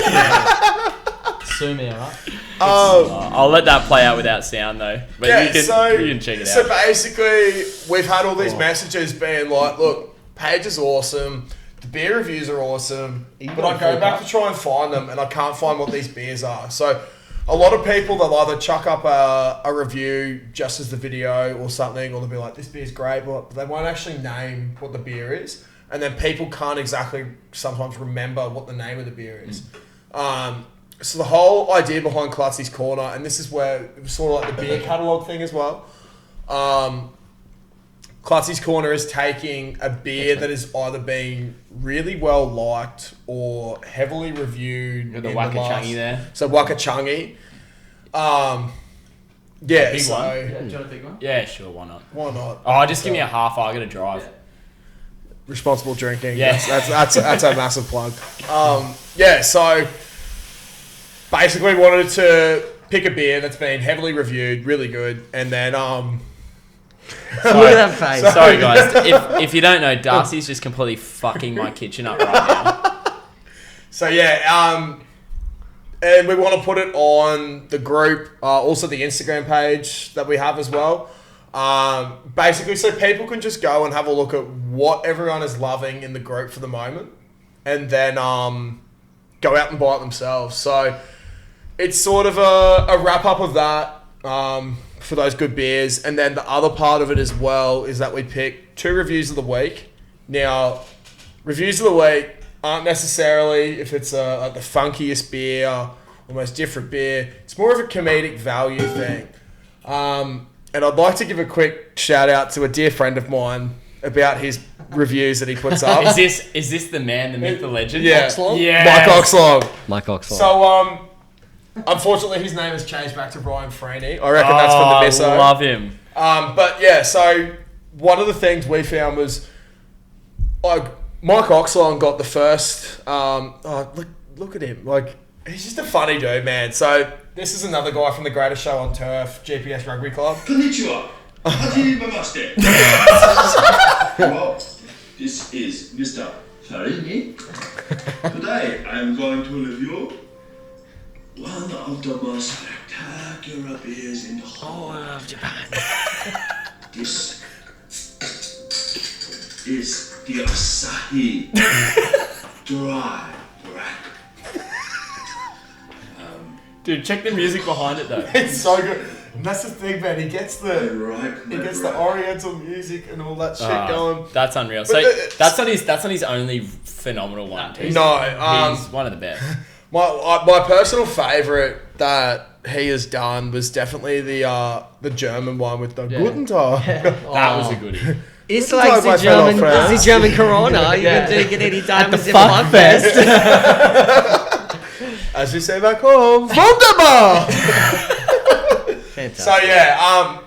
Sue me, alright? I'll let that play out without sound though. But you can check it So out. basically, we've had all these messages being like, look, page is awesome, the beer reviews are awesome, but I go back to try and find them and I can't find what these beers are. So a lot of people, they'll either chuck up a review just as the video or something, or they'll be like, this beer's great, but they won't actually name what the beer is. And then people can't exactly sometimes remember what the name of the beer is. So the whole idea behind Clutzy's Corner, and this is where it was sort of like the beer catalogue thing as well. Clutzy's Corner is taking a beer that has either been really well liked or heavily reviewed. With the Wakachangi there. So Wakachangi. Big one? Yeah, do you want a big one? Yeah, sure, why not? Why not? Oh, just give me a half. I gotta drive. Responsible drinking. Yeah. That's a massive plug. So basically wanted to pick a beer that's been heavily reviewed, really good, and then Look at that face. Sorry guys, if you don't know, Darcy's just completely fucking my kitchen up right now. So and we want to put it on the group, also the Instagram page that we have as well. Basically, so people can just go and have a look at what everyone is loving in the group for the moment, and then go out and buy it themselves. So it's sort of a wrap up of that for those good beers, and then the other part of it as well is that we pick 2 reviews of the week. Now, reviews of the week aren't necessarily if it's like the funkiest beer or most different beer. It's more of a comedic value thing. And I'd like to give a quick shout out to a dear friend of mine about his reviews that he puts up. Is this the man, the myth, the legend? Yeah. Oxlong? Yeah. Mike Oxlong. Mike Oxlong. So, unfortunately, his name has changed back to Brian Freeney. I reckon that's from the Misso. I love him. But yeah, so one of the things we found was like Mike Oxlong got the first. Look at him! Like he's just a funny dude, man. So this is another guy from the Greatest Show on Turf, GPS Rugby Club. Konnichiwa. Hajimemashite. Well, this is Mr. Farini. Today I am going to review one of the most spectacular beers in the whole of Japan. This is the Asahi Dry Black. Dude, check the music behind it though. It's so good, and that's the thing, man. He gets the Right. Oriental music and all that shit going. That's unreal. So that's not his only phenomenal one. Too. No, He's one of the best. My personal favourite that he has done was definitely the German one with the Guten Tag. That was a goodie. It's Guten like Tag, the my fellow German, friends. the German Corona. You Yeah. can take it any time. At the as if fuck fest. As we say back home, Wunderbar! Fantastic. So yeah,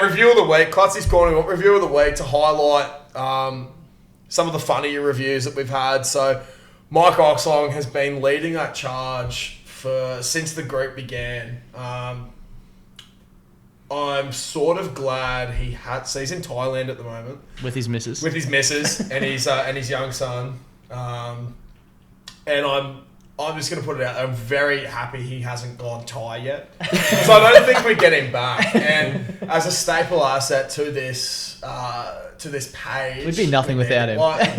review of the week. Clutzy's Corner review of the week to highlight some of the funnier reviews that we've had. So Mike Oxlong has been leading that charge since the group began. I'm sort of glad so he's in Thailand at the moment With his missus. with his missus and his young son. And I'm I'm just going to put it out. I'm very happy he hasn't gone Thai yet. So I don't think we get him back. And as a staple asset to this page, We'd be nothing without him. Like,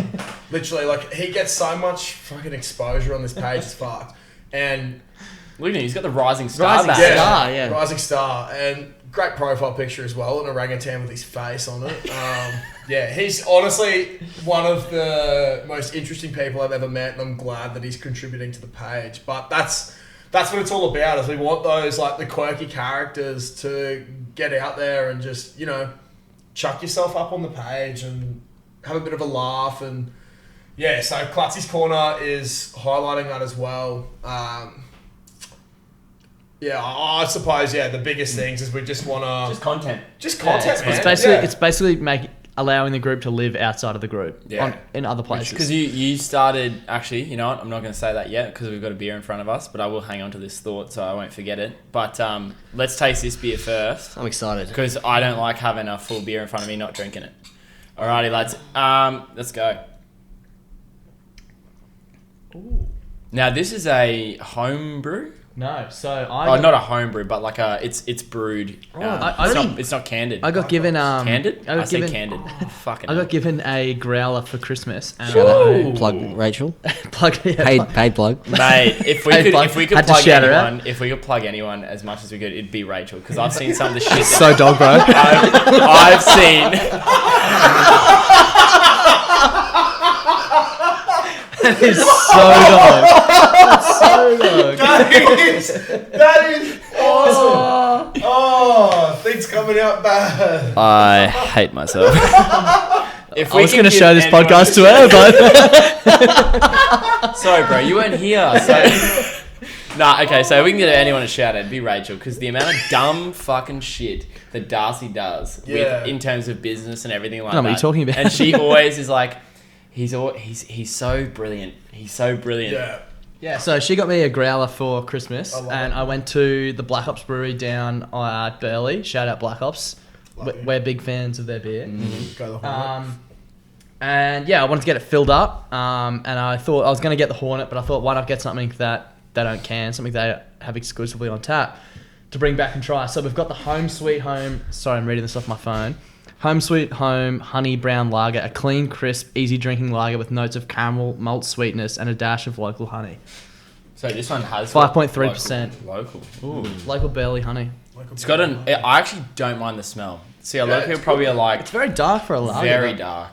literally, like he gets so much fucking exposure on this page. It's fucked. And Look at him, he's got the rising star Rising badge. Star. yeah. rising star, and great profile picture as well, an orangutan with his face on it. Yeah, he's honestly one of the most interesting people I've ever met, and I'm glad that he's contributing to the page. But that's what it's all about. Is we want those like the quirky characters to get out there and just chuck yourself up on the page and have a bit of a laugh. And yeah, so Klutzy's Corner is highlighting that as well. Yeah, I suppose the biggest things is we just want to Just content. man. It's basically allowing the group to live outside of the group in other places. Because you started, actually, you know what, I'm not going to say that yet because we've got a beer in front of us, but I will hang on to this thought so I won't forget it. But let's taste this beer first I'm excited. because I don't like having a full beer in front of me not drinking it. Alrighty, lads. Let's go. Ooh. Now, this is a home brew. No, so Not a home brew, but like it's brewed. It's not candid. I got given Candid? I got said given candid. Fucking I hell. got given a growler for Christmas. And Ooh. Plug Rachel. plug Paid plug. Mate, if we Paid could, plug. if we could Had to plug shout her anyone as much as we could, it'd be Rachel because I've seen some of the shit. So dog, bro. I've seen. That is so dog. That's so dog. That is awesome. Oh, things coming out bad. I hate myself. If I was going to show this podcast to her, but Sorry, bro, you weren't here. So. Nah, okay, so we can get anyone a shout out, it'd be Rachel, because the amount of dumb fucking shit that Darcy does in terms of business and everything like that. what are you talking about? And she always is like, he's so brilliant. He's so brilliant. Yeah. yeah. So she got me a growler for Christmas, love and it. I went to the Black Ops Brewery down at Burleigh. Shout out Black Ops. Love you. We're big fans of their beer. Go the Hornet. And yeah, I wanted to get it filled up. And I thought I was going to get the Hornet, but I thought, why not get something that they don't can, something they have exclusively on tap to bring back and try. So we've got the Home Sweet Home. Sorry, I'm reading this off my phone. Home Sweet Home Honey Brown Lager, a clean, crisp, easy drinking lager with notes of caramel, malt sweetness, and a dash of local honey. So this one has 5.3%. local. Ooh. Local Burleigh honey. It's got I actually don't mind the smell. See, a lot of people probably are like It's very dark for a lager. very though. dark.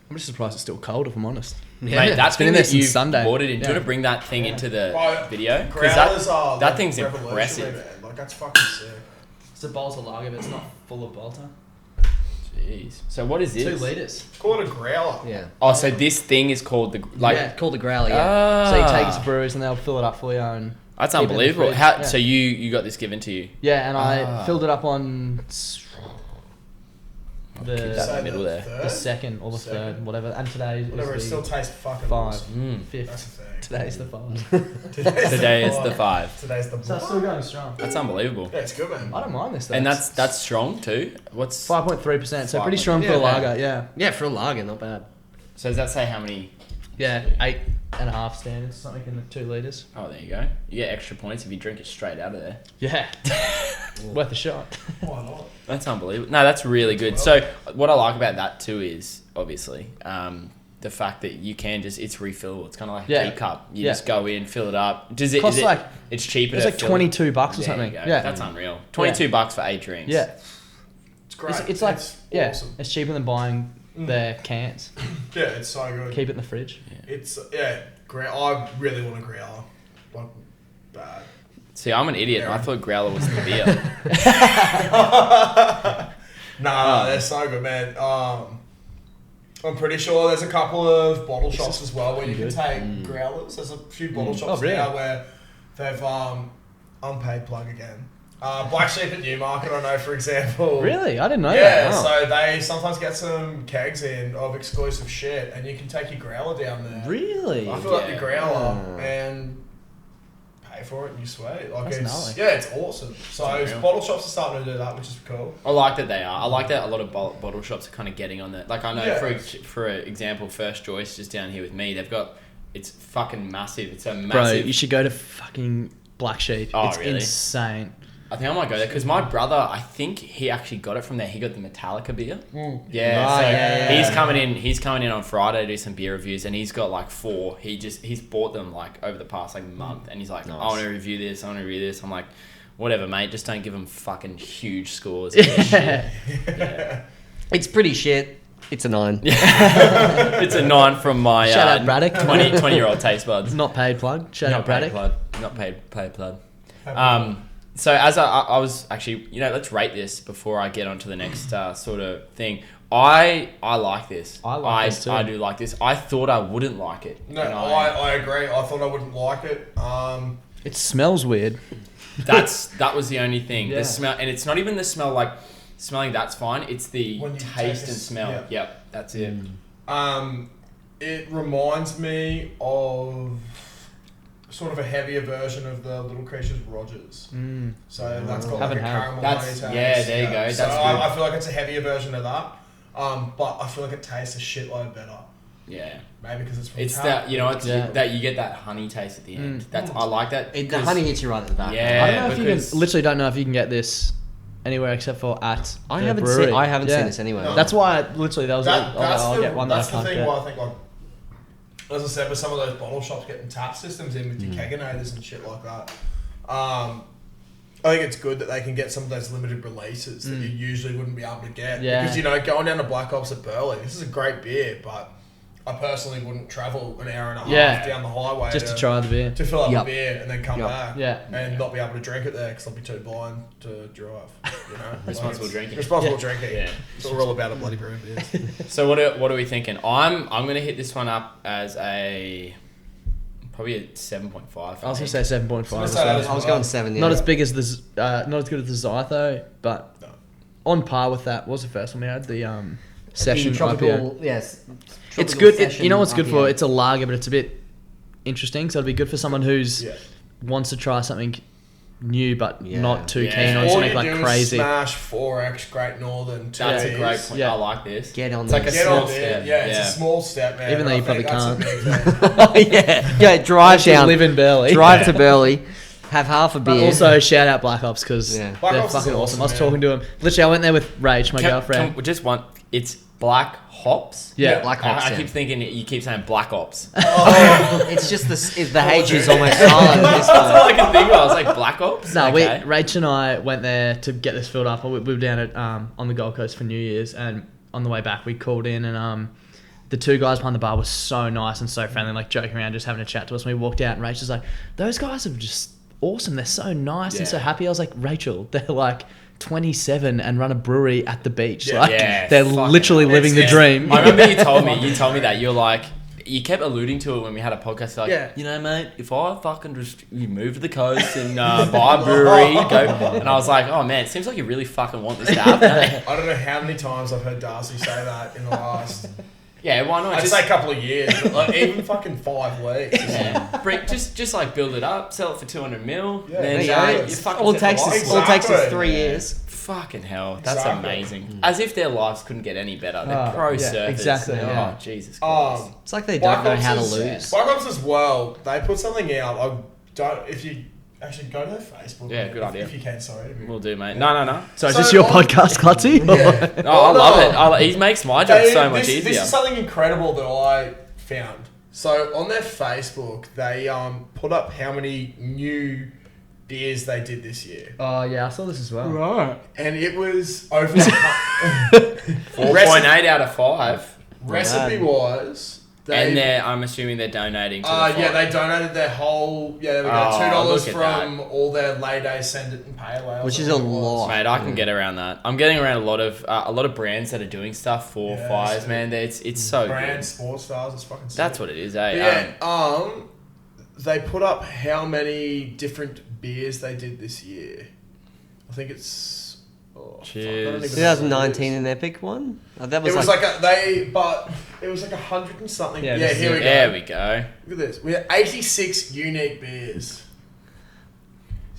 I'm just surprised it's still cold, if I'm honest. Mate, that's been been in that there since you've Sunday. bought it in. Do you Yeah. want to bring that thing into the Oh, video? 'Cause Growlers are that like thing's revolutionary, impressive. man. Like that's fucking sick. It's a Bolter lager, but it's not full of Bolter. Jeez. So what is this? 2 litres. Call it a growler. Yeah. Oh, so this thing is called the like. Yeah, called the growler. Yeah. So you take it to breweries and they'll fill it up for you. And That's keep it in the unbelievable. fridge. How? Yeah. So you got this given to you? Yeah, and I filled it up on Keep that in the Say middle there. the second or the Second. third, whatever. And today Whatever, it is still the tastes fucking 5, awesome. Mm. That's 5th. the thing. Today's the 5. Today is the 5. Today's the So it's still going strong. That's unbelievable. Yeah, it's good, man. I don't mind this though. And that's strong too. What's 5.3%, so pretty strong for Yeah, a lager, yeah. Yeah, for a lager, not bad. so does that say how many? Yeah, 8.5 standards, something in the 2 litres. Oh, there you go. You get extra points if you drink it straight out of there. Yeah. Worth a shot. Why not? That's unbelievable. No, that's really good. So what I like about that too is obviously the fact that you can just it's refillable. It's kind of like Yeah. a teacup. You Yeah. just go in, fill it up. Does it? Costs is it like- it's cheaper. It's to like fill $22 or There something. you go. Yeah. That's unreal. $22 for 8 drinks. Yeah. It's great. It's like, yeah, awesome. it's cheaper than buying their cans. Yeah, it's so good. Keep it in the fridge. It's I really want a growler. Like bad. See, I'm an idiot. I thought Growler was the beer. Nah, they're so good, man. I'm pretty sure there's a couple of bottle shops as well where you can take growlers. There's a few bottle shops really? now where they've unpaid plug again. Black Sheep at Newmarket, I know, for example. Really? I didn't know Yeah, that. so they sometimes get some kegs in of exclusive shit, and you can take your growler down there. Really? I fill up your Yeah. growler and pay for it, and you sweat. Like That's it's gnarly. it's awesome. So unreal. bottle shops are starting to do that, which is cool. I like that they are. I like that a lot of bottle shops are kind of getting on that. Like I know, Yeah. for example, First Choice just down here with me, they've got It's fucking massive. It's a Bro, massive. you should go to fucking Black Sheep. Oh, It's really? insane. I think I might go there because my brother, I think he actually got it from there. He got the Metallica beer. Yeah, Right, so yeah. he's coming in. He's coming in on Friday to do some beer reviews, and he's got like 4. He's bought them like over the past like month, and he's like, Nice. I want to review this. I want to review this. I'm like, whatever, mate. Just don't give them fucking huge scores. Yeah. It's pretty shit. It's a 9. It's a 9 from my Shout out Braddock. 20-year-old taste buds. Not paid plug. Shout Not out Braddock. paid plug. Not paid plug. So as I was actually, let's rate this before I get onto the next sort of thing. I like this. I like this too. I do like this. I thought I wouldn't like it. No, And I agree. I thought I wouldn't like it. It smells weird. that was the only thing. Yeah. The smell, and it's not even the smell. Like smelling, that's fine. It's the When you taste take and a smell. yeah. Yep, that's it. It reminds me of sort of a heavier version of the Little Creatures Rogers. So that's got like a Haven't had. caramel That's- honey yeah, taste. there you go. So That's I good. feel like it's a heavier version of that. But I feel like it tastes a shitload better. Yeah. Maybe because it's from It's tap. that it's Yeah. that you get that honey taste at the end. That's I like that. The 'cause- honey hits you right at the back. Yeah. I don't know if you because- can. Literally, don't know if you can get this anywhere except for at. I the haven't brewery. seen Yeah. this anywhere. No. That's why literally that was. I'll get one that I that's the can't thing get. why I think like, as I said, with some of those bottle shops getting tap systems in with your keganators and shit like that. I think it's good that they can get some of those limited releases that you usually wouldn't be able to get. Yeah. Because, going down to Black Ops at Burley, this is a great beer, but I personally wouldn't travel an hour and a half Yeah. down the highway Just to try the beer. to fill up Yep. a beer and then come Yep. back Yeah. and not be able to drink it there because I'll be too blind to drive. Responsible Like, drinking. Responsible drinking. Yeah. That's what we're all about at Bloody Brewing Beers. So what are we thinking? I'm gonna hit this one up as probably a 7.5. I was gonna say 7.5. Let's as say that well. as I was well. going 7. Yeah. Not as big as not as good as the Zytho, but No. on par with that. What was the first one we had? The session The IPA. tropical. Yes. It's tropical good. session You know what's good for? IPA. It's a lager, but it's a bit interesting. So it'd be good for someone who's Yeah. wants to try something new, but Yeah. not too Yeah. keen on All something you like do crazy. is smash 4X Great Northern. That's a teas. great point. Yeah. I like this. Get on It's like a this. Get small on there. step. Yeah, it's a small step, man. Even though I you probably think that's a can't. big thing. yeah, drive Actually down. live in Burley. Drive to Burley. Have half a But beer. also shout out Black Ops because Yeah. Black they're Ops is fucking awesome. I was awesome, talking to him. Literally, I went there with Rach, my girlfriend. It's black hops. Yeah. Black Ops. I yeah. keep thinking you keep saying Black Ops. It's just the H is almost silent. This That's all I can think of. I was like Black Ops. No, Okay. Rach and I went there to get this filled up. We were down at on the Gold Coast for New Year's, and on the way back we called in, and the two guys behind the bar were so nice and so friendly, like joking around, just having a chat to us. And we walked out, and Rach was like, "Those guys are just awesome. They're so nice and so Yeah. happy." I was like, "Rachel, they're like 27 and run a brewery at the beach. Yeah. Like Yeah, they're fucking literally hell. living the It's- dream." I remember you told me that you're like, you kept alluding to it when we had a podcast. Like, Yeah. Mate, if I fucking just you move to the coast and buy a brewery, go. And I was like, oh man, it seems like you really fucking want this to happen. eh? I don't know how many times I've heard Darcy say that in the last, Yeah, why not? I'd Just, say a couple of years, but like even fucking 5 weeks. yeah. just like build it up, sell it for 200 mil. Yeah, then exactly. you fucking all it set the takes lights. is all it takes is Exactly. 3 years. Fucking hell, that's Exactly. amazing. As if their lives couldn't get any better. They're Oh, pro yeah, surfers. exactly, Oh, yeah. Jesus Christ. It's like they Black don't know Ops how to is- lose. Black Ops as well. They put something out. I don't. If you actually go to their Facebook. Yeah, good idea. If you can, sorry. We'll do, mate. No. So is So this your on- podcast, Clutzy? Yeah. No, I love it. He makes my job so much easier. This is something incredible that I found. So on their Facebook, they put up how many new beers they did this year, Oh yeah, I saw this as well. Right. and it was over 4.8 out of 5. recipe wise. And I'm assuming they're donating to the Yeah, fight. they donated their whole. Yeah, we got Oh, $2 look at from all their lay day send it and pale ales, Which I is think a it was. lot. Mate, I can get around that. I'm getting around a lot of brands that are doing stuff for Yeah, fires, so- man. It's so Brand good. sports stars, it's fucking sick. That's what it is, eh? Yeah, they put up how many different beers they did this year. I think it's. Oh, fuck, I don't Cheers. even know what it 2019 is. in Epic one. That It was like but it was like 100 and something. Yeah, Yeah, this is here it. we go. There we go. Look at this. We had 86 unique beers.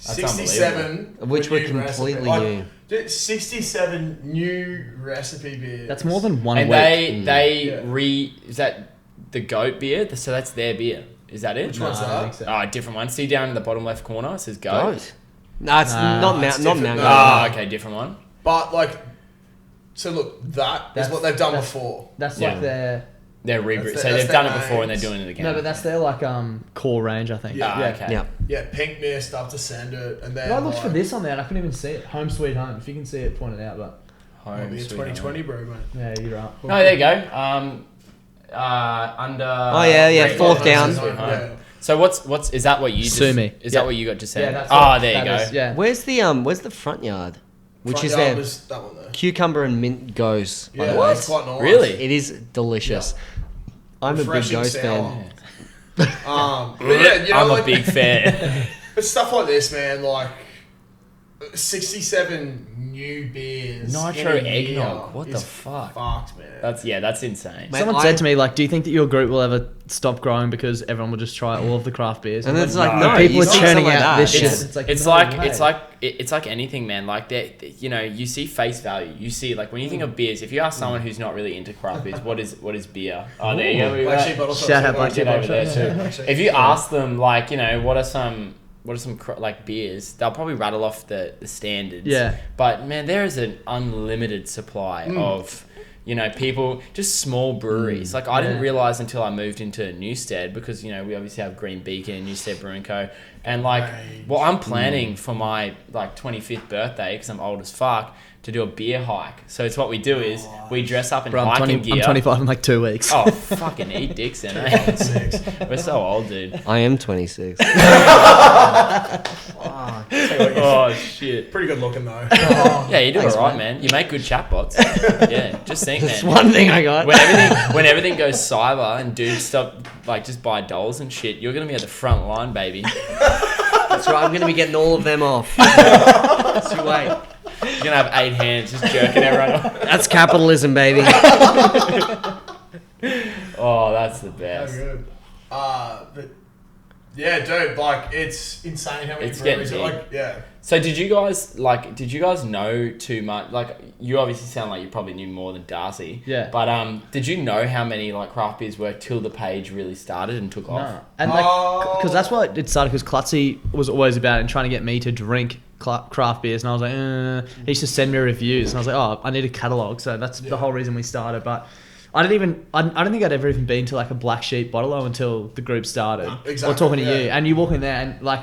That's 67, Which were new completely recipe. new. Dude, 67 new recipe beers. That's more than one And week. they Yeah. is that the goat beer. So that's their beer. Is that it? Which one's I don't that? think so. Oh, different one. See down in the bottom left corner, it says goat. Goat. No, it's not it's not different. mango. Oh, okay, different one. But like, so look, that is That's- what they've done that's- before. That's Yeah. like their They're rebrewed. That's So their- they've that's done it their before and they're names. doing it again. no, but that's their like core range, I think. Yeah. Ah, okay. Yeah. Yeah, pink mist up to send it, and then But I looked for like, this on there and I couldn't even see it. Home Sweet Home. If you can see it, point it out. But might Home be a sweet 2020 home. brew, mate. yeah, you're right. No, there you go. Under. Oh, yeah, Red fourth Hot down. Sweet Home. Yeah. So what's is that what you just? Sue me. Is Yeah. that what you got just said? Yeah, that's oh, what there you that go. is, yeah. Where's the front yard? Which Front is yard their was that one there. cucumber and mint goes. by Yeah, the way. it's quite nice. Really? It is delicious. I'm a big Refreshing ghost sour. fan. But yeah, you know, I'm like, a big fan. but stuff like this, man, like 67 new beers. Nitro in a year eggnog. What the is fuck? Fucked, man. That's insane. Mate, Someone I- said to me, like, do you think that your group will ever stop growing because everyone will just try all of the craft beers? And I'm it's like, no, no, people you are see churning something like out that. this shit. It's, It's like, it's no like way. it's like anything, man. Like you know, you see face value. You see, like when you think of beers. If you ask someone who's not really into craft beers, what is beer? Oh, there you go. Black Sheep bottle Shout shots, out yeah, Black Sheep Get over bottle there shots. too. If you ask them, like, you know, what are some like beers, they'll probably rattle off the standards. Yeah. But man, there is an unlimited supply of, you know, people, just small breweries. Like I didn't Yeah. realize until I moved into Newstead, because, you know, we obviously have Green Beacon, Newstead Brewing Co. And like, well, I'm planning for my like 25th birthday, because I'm old as fuck, to do a beer hike. So it's what we do is we dress up in Bro, I'm, hiking 20, gear. I'm 25 in like 2 weeks. Oh, fucking eat dicks then, eh? We're so old, dude. I am 26. Oh, shit. Pretty good looking though. Yeah, you do Thanks, alright, man. man. You make good chatbots. Yeah, just think, That's man. one thing I got. When everything goes cyber and dudes stop, like, just buy dolls and shit, you're gonna be at the front line, baby. That's right. I'm going to be getting all of them off. So wait. You're gonna have 8 hands just jerking everyone off. That's capitalism, baby. Oh, that's the So best. good. But yeah, dude, like it's insane how many It's getting breweries are big. like, yeah. So did you guys know too much? Like, you obviously sound like you probably knew more than Darcy. Yeah. But did you know how many like craft beers were till the page really started and took off? No. And like, because that's why it started, because Klutzy was always about it and trying to get me to drink craft beers, and I was like, he used to send me reviews, and I was like, oh, I need a catalogue, so that's the whole reason we started. But I don't think I'd ever even been to like a Black Sheep bottle until the group started. Exactly, Or talking to yeah. you, and you walk in there, and like,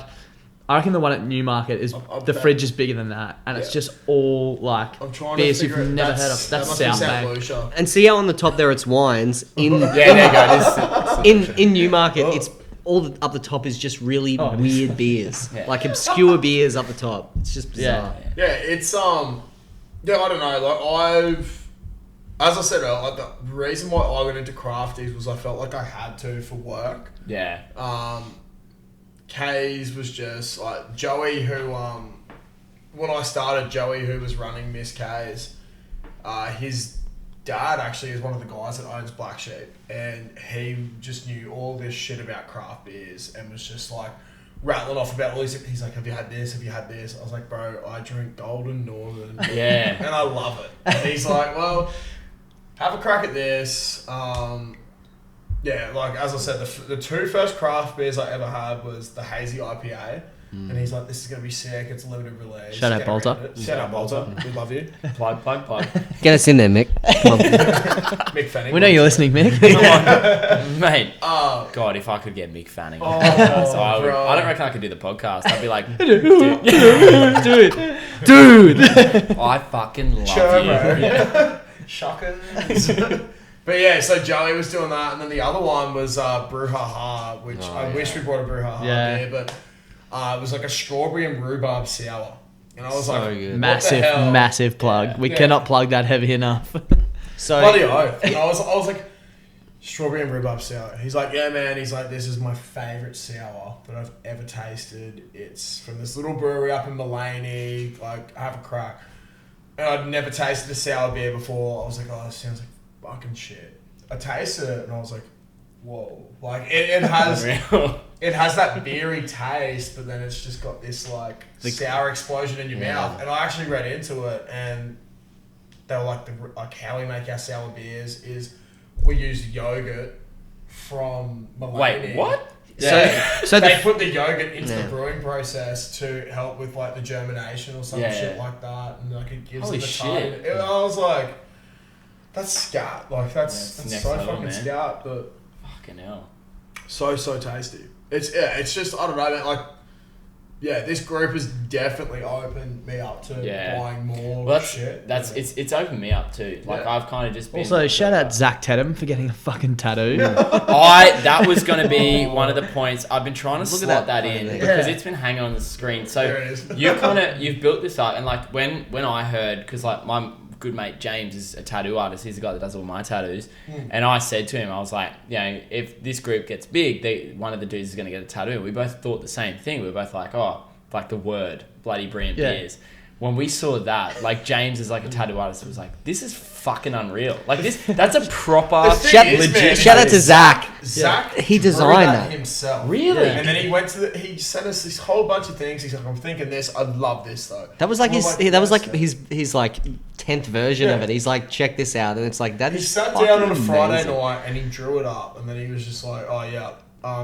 I reckon the one at Newmarket is I'll the bet. fridge is bigger than that, and it's Yeah. just all like I'm trying beers to you've figure it. never heard of. That's that must be St. Southbank. Lucia. And see how on the top there it's wines. In Yeah, there you go. in Newmarket, it's all up the top is just really Oh, it is. weird beers, Yeah. like obscure beers up the top. It's just bizarre. Yeah, it's yeah, I don't know. Like as I said earlier, like the reason why I went into crafties was I felt like I had to for work. Yeah. K's was just like Joey, who when I started, Joey, who was running Miss K's, his dad actually is one of the guys that owns Black Sheep, and he just knew all this shit about craft beers and was just like rattling off about all these. He's like, "Have you had this? Have you had this?" I was like, "Bro, I drink Golden Northern, Yeah. and I love it." And he's like, "Well, have a crack at this." Yeah, like as I said, the two first craft beers I ever had was the Hazy IPA, and he's like, "This is gonna be sick. It's a limited release." Shout out Get Bolter. around it." Shout out Bolter. We love you, Plug. Get us in there, Mick. Come on. Mick Fanning. We know you're listening, Mick. Mate. Oh, God, if I could get Mick Fanning. Oh, So I bro. don't reckon I could do the podcast. I'd be like, Dude. I fucking love Churro. you. Yeah. shockers. But yeah, so Joey was doing that, and then the other one was Brouhaha, which I wish we brought a Brouhaha Yeah. beer, but it was like a strawberry and rhubarb sour, and I was So like, good. what the Massive, hell? massive plug. Yeah. We Yeah. cannot plug that heavy enough. So Bloody oath. And I was like, strawberry and rhubarb sour. He's like, yeah, man. He's like, this is my favourite sour that I've ever tasted. It's from this little brewery up in Mulaney. Like, have a crack. And I'd never tasted a sour beer before. I was like, oh, this sounds like fucking shit. I tasted it and I was like, whoa. Like, it has that beery taste, but then it's just got this like sour explosion in your mouth. And I actually read into it, and they were like, how we make our sour beers is we use yogurt from Millennium. Wait, what? So They the, put the yogurt into Yeah. the brewing process to help with like the germination or some Yeah, shit yeah. like that, and like it gives Holy it the shit. tart. I was like, that's scat. Like Yeah, that's it's next so level, fucking man. scat, but Fucking hell. So tasty. It's just I don't know, man, like this group has definitely opened me up to Yeah. buying more Well, shit. it's opened me up too. Like Yeah. I've kind of just been. Also, shout out Zach Tedham for getting a fucking tattoo. That was going to be one of the points. I've been trying to Look at slot that that in fucking thing. because Yeah. it's been hanging on the screen. So There it is. you've built this up, and like when I heard, because like my good mate James is a tattoo artist. He's the guy that does all my tattoos, and I said to him, I was like, you know, if this group gets big, one of the dudes is going to get a tattoo. We both thought the same thing. We were both like, oh, like the word bloody brilliant Yeah. beers. When we saw that, like James is like a tattoo artist, it was like, this is fucking unreal. Like that's a proper The thing shout, is, man, shout out to Zach. Zach, He drew designed that. himself. Really? And then he sent us this whole bunch of things. He's like, I'm thinking this. I love this though. That was like And his. we're That was like "Yes." his like 10th version of Yeah. it. He's like, check this out, and it's like that He is. sat fucking down on a Friday amazing. night and he drew it up, and then he was just like, "Oh yeah,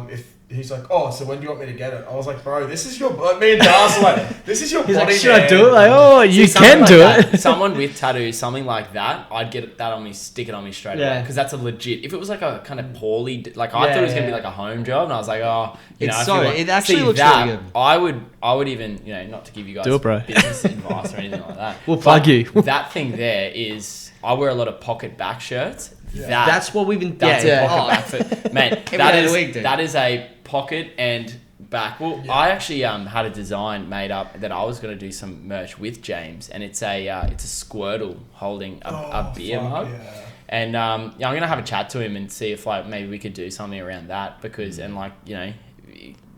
if he's like, oh, so when do you want me to get it?" I was like, "Bro, this is your." Me and Dars were like, "This is your He's body." like, should I man." do it? Like, oh, you See, something can like do that, it. Someone with tattoos, something like that, I'd get that on me, stick it on me straight away. Yeah. Because that's a legit. If it was like a kind of poorly, like I thought it was gonna be like a home job, and I was like, oh, you It's know, if so- you want- it actually see looks that, really good. I would even, you know, not to give you guys Do it, bro. business advice or anything like that. We'll plug you. That thing there is, I wear a lot of pocket back shirts. That's what we've been. That's yeah, a pocket oh. back for mate. Every That day of is the week, dude. that is a pocket and back. Well, I actually had a design made up that I was going to do some merch with James, and it's a Squirtle holding a beer fuck mug. yeah. And yeah, I'm gonna have a chat to him and see if like maybe we could do something around that because and like you know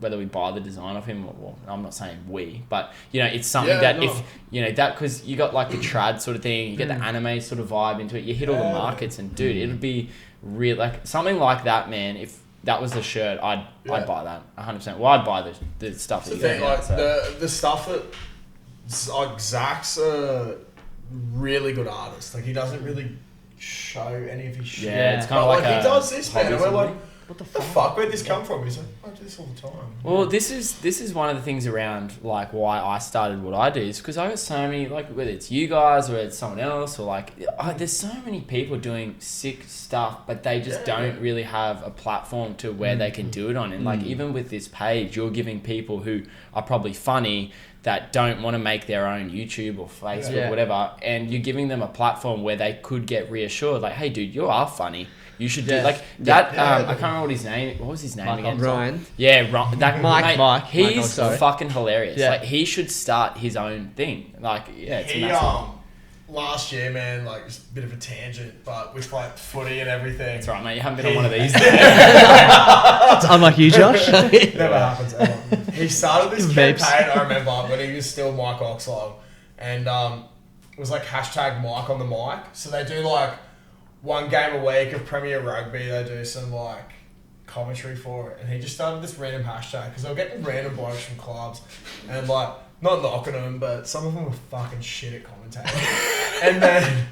whether we buy the design off him or well, I'm not saying we, but you know it's something Yeah, that no. if you know that because you got like the trad sort of thing, you get the anime sort of vibe into it, you hit all the Yeah. markets and dude, it'd be real like something like that, man. If that was the shirt, I'd buy that 100%. Well, I'd buy the stuff that The you thing, got. like So. the stuff that like Zach's a really good artist. Like he doesn't really show any of his shit. Yeah, it's But kind of like he a does this, man. hobby And we're like, something. what the fuck? Where'd this come from? He's like, I do this all the time. Well, this is one of the things around like why I started what I do is because I got so many like whether it's you guys or it's someone else or like there's so many people doing sick stuff but they just don't really have a platform to where they can do it on and like even with this page you're giving people who are probably funny that don't want to make their own YouTube or Facebook Yeah. whatever and you're giving them a platform where they could get reassured like hey dude you are funny you should do Yeah. like that I can't remember what was his name Mike again Ryan. yeah, right. That Mike, he's sorry. fucking hilarious. Yeah. Like he should start his own thing. Like yeah, it's He massive. last year, man, like just a bit of a tangent, but with like footy and everything. That's right, mate. You haven't been on one of these. It's unlike you, Josh. Never happens ever. He started this Vapes. campaign, I remember, when he was still Mike Oxlong. And it was like hashtag Mike on the mic. So they do like one game a week of Premier Rugby. They do some like commentary for it. And he just started this random hashtag because they were getting random blokes from clubs. And like, not knocking them, but some of them were fucking shit at commentating. And then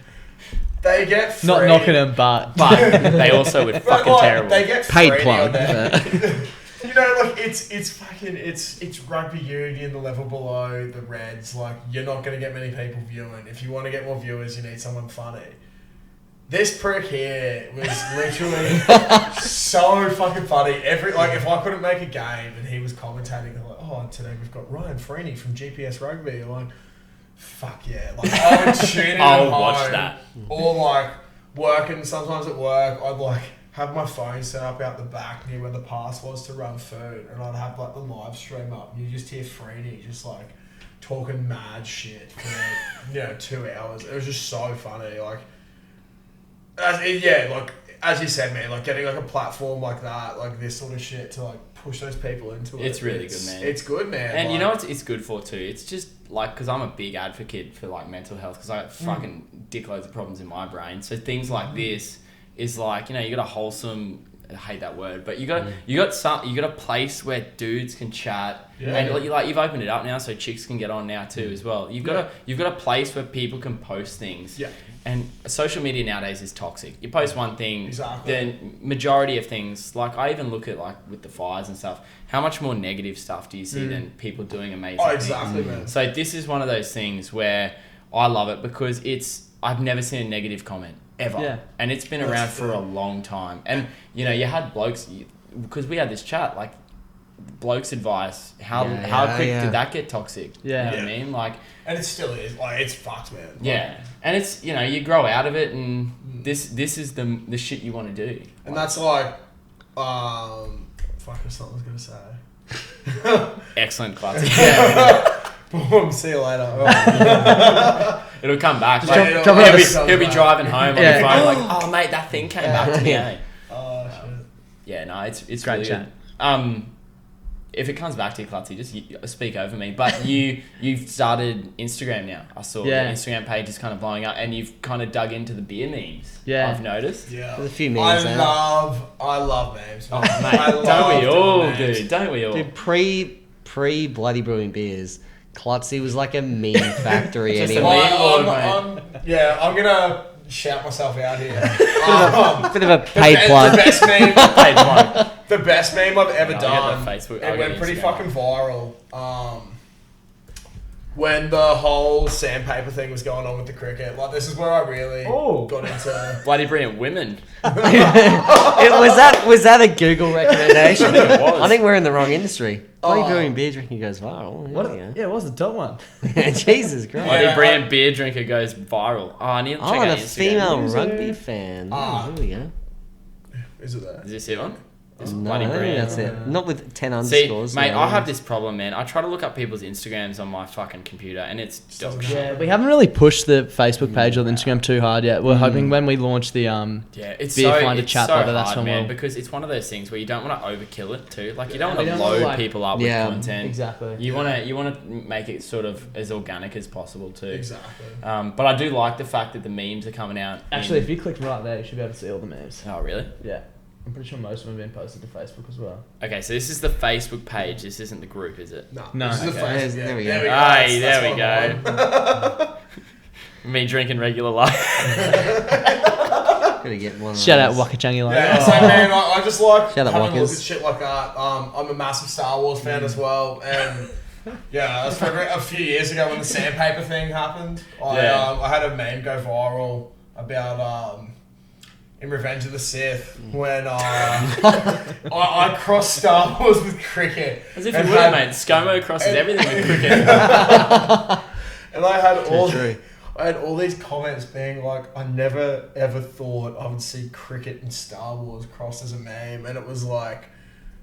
they get free. Not knocking him, but but they also were But, fucking like, terrible. They get Paid free plug. on there. You know, like it's fucking it's rugby union, the level below the Reds. Like you're not gonna get many people viewing. If you want to get more viewers, you need someone funny. This prick here was literally so fucking funny. Like if I couldn't make a game and he was commentating, I'm like, oh, today we've got Ryan Freeney from GPS Rugby. I'm like, fuck yeah! Like I would tune in. I'll at watch home, that. Or like working sometimes at work, I'd like have my phone set up out the back near where the pass was to run food, and I'd have like the live stream up. And you just hear Freeney just like talking mad shit for 2 hours. It was just so funny. Like, like as you said, man, like getting like a platform like that, like this sort of shit to like push those people into it. It's really good, man. It's good, man. and you like- know what it's good for too? It's just like, because I'm a big advocate for like mental health because I got fucking dickloads of problems in my brain. So things like this is like, you got a wholesome I hate that word, but you got a place where dudes can chat, and like you've opened it up now, so chicks can get on now too as well. You've got a place where people can post things. Yeah. And social media nowadays is toxic. You post one thing, Exactly. then majority of things, like I even look at like with the fires and stuff, how much more negative stuff do you see than people doing amazing Oh, exactly, man. things? So this is one of those things where I love it because I've never seen a negative comment ever. Yeah. And it's been around for a long time. And, you know, you had blokes, because we had this chat, like, blokes' advice, how quick did that get toxic? Yeah. You know what I mean? Like, And it still is. Like, it's fucked, man. Like, yeah. And it's, you know, you grow out of it, and this is the shit you want to do. And that's like, fuck, that's not what I was going to say. Excellent class. Boom, see you later. It'll come back. Drop Like, another- he'll be driving home on Yeah. the phone like, oh, mate, that thing came back to me, eh? Oh, shit. Yeah, no, it's Great really chat. good. If it comes back to you, Clutzy, just speak over me. But you've started Instagram now. I saw Yeah. the Instagram page is kind of blowing up, and you've kind of dug into the beer memes. Yeah. I've noticed. Yeah. There's a few memes there. I love memes. Oh, man. mate, I don't love we all, doing memes. dude? Don't we all? Dude, pre Bloody Brewing Beers, Klutzy was like a meme factory Just a anyway. meme. Lord, I'm gonna shout myself out here. Bit of a paid plug. The best meme. Paid plug. The best meme I've ever I'll done. get the Facebook- It I'll went get pretty Instagram. fucking viral. When the whole sandpaper thing was going on with the cricket, like this is where I really got into. Bloody brilliant women. Was that a Google recommendation? It was. I think we're in the wrong industry. Bloody Oh. Brewing Beer drinking goes viral. Yeah, what was the top one? Jesus Christ. Bloody Yeah, brilliant beer drinker goes viral. Oh, I need to check Oh, out and a Instagram. female rugby fan. Ah. There we go. Is it there? Is this it one? This No, bloody I think brilliant. that's it. Not with 10 See, underscores. mate, no. I have this problem, man. I try to look up people's Instagrams on my fucking computer, and it's dog shit. Yeah, we haven't really pushed the Facebook page or the Instagram too hard yet. We're hoping when we launch the Yeah, it's Beer so, Finder it's chat so button, that's hard, when man, we'll- because it's one of those things where you don't want to overkill it too. Like, you don't we want to don't wanna, load like- people up Yeah. with content. Exactly. You want to make it sort of as organic as possible too. Exactly. But I do like the fact that the memes are coming out. Actually, in- if you click right there, you should be able to see all the memes. Oh, really? Yeah. I'm pretty sure most of them have been posted to Facebook as well. Okay, so this is the Facebook page. This isn't the group, is it? No, this is the okay. face. There we go. Aye, That's there we what I'm on. Me drinking regular life. Gotta get one of Shout out those. Wakachangi Live. Yeah, so man, I just like Shout out having a look Walkers. at shit like that. I'm a massive Star Wars fan as well, and yeah, that's a few years ago when the sandpaper thing happened. I had a meme go viral about in Revenge of the Sith when I crossed Star Wars with cricket. As if And you would, had- mate. ScoMo crosses everything with cricket. And I had True. I had all these comments being like, I never ever thought I would see cricket and Star Wars crossed as a meme, and it was like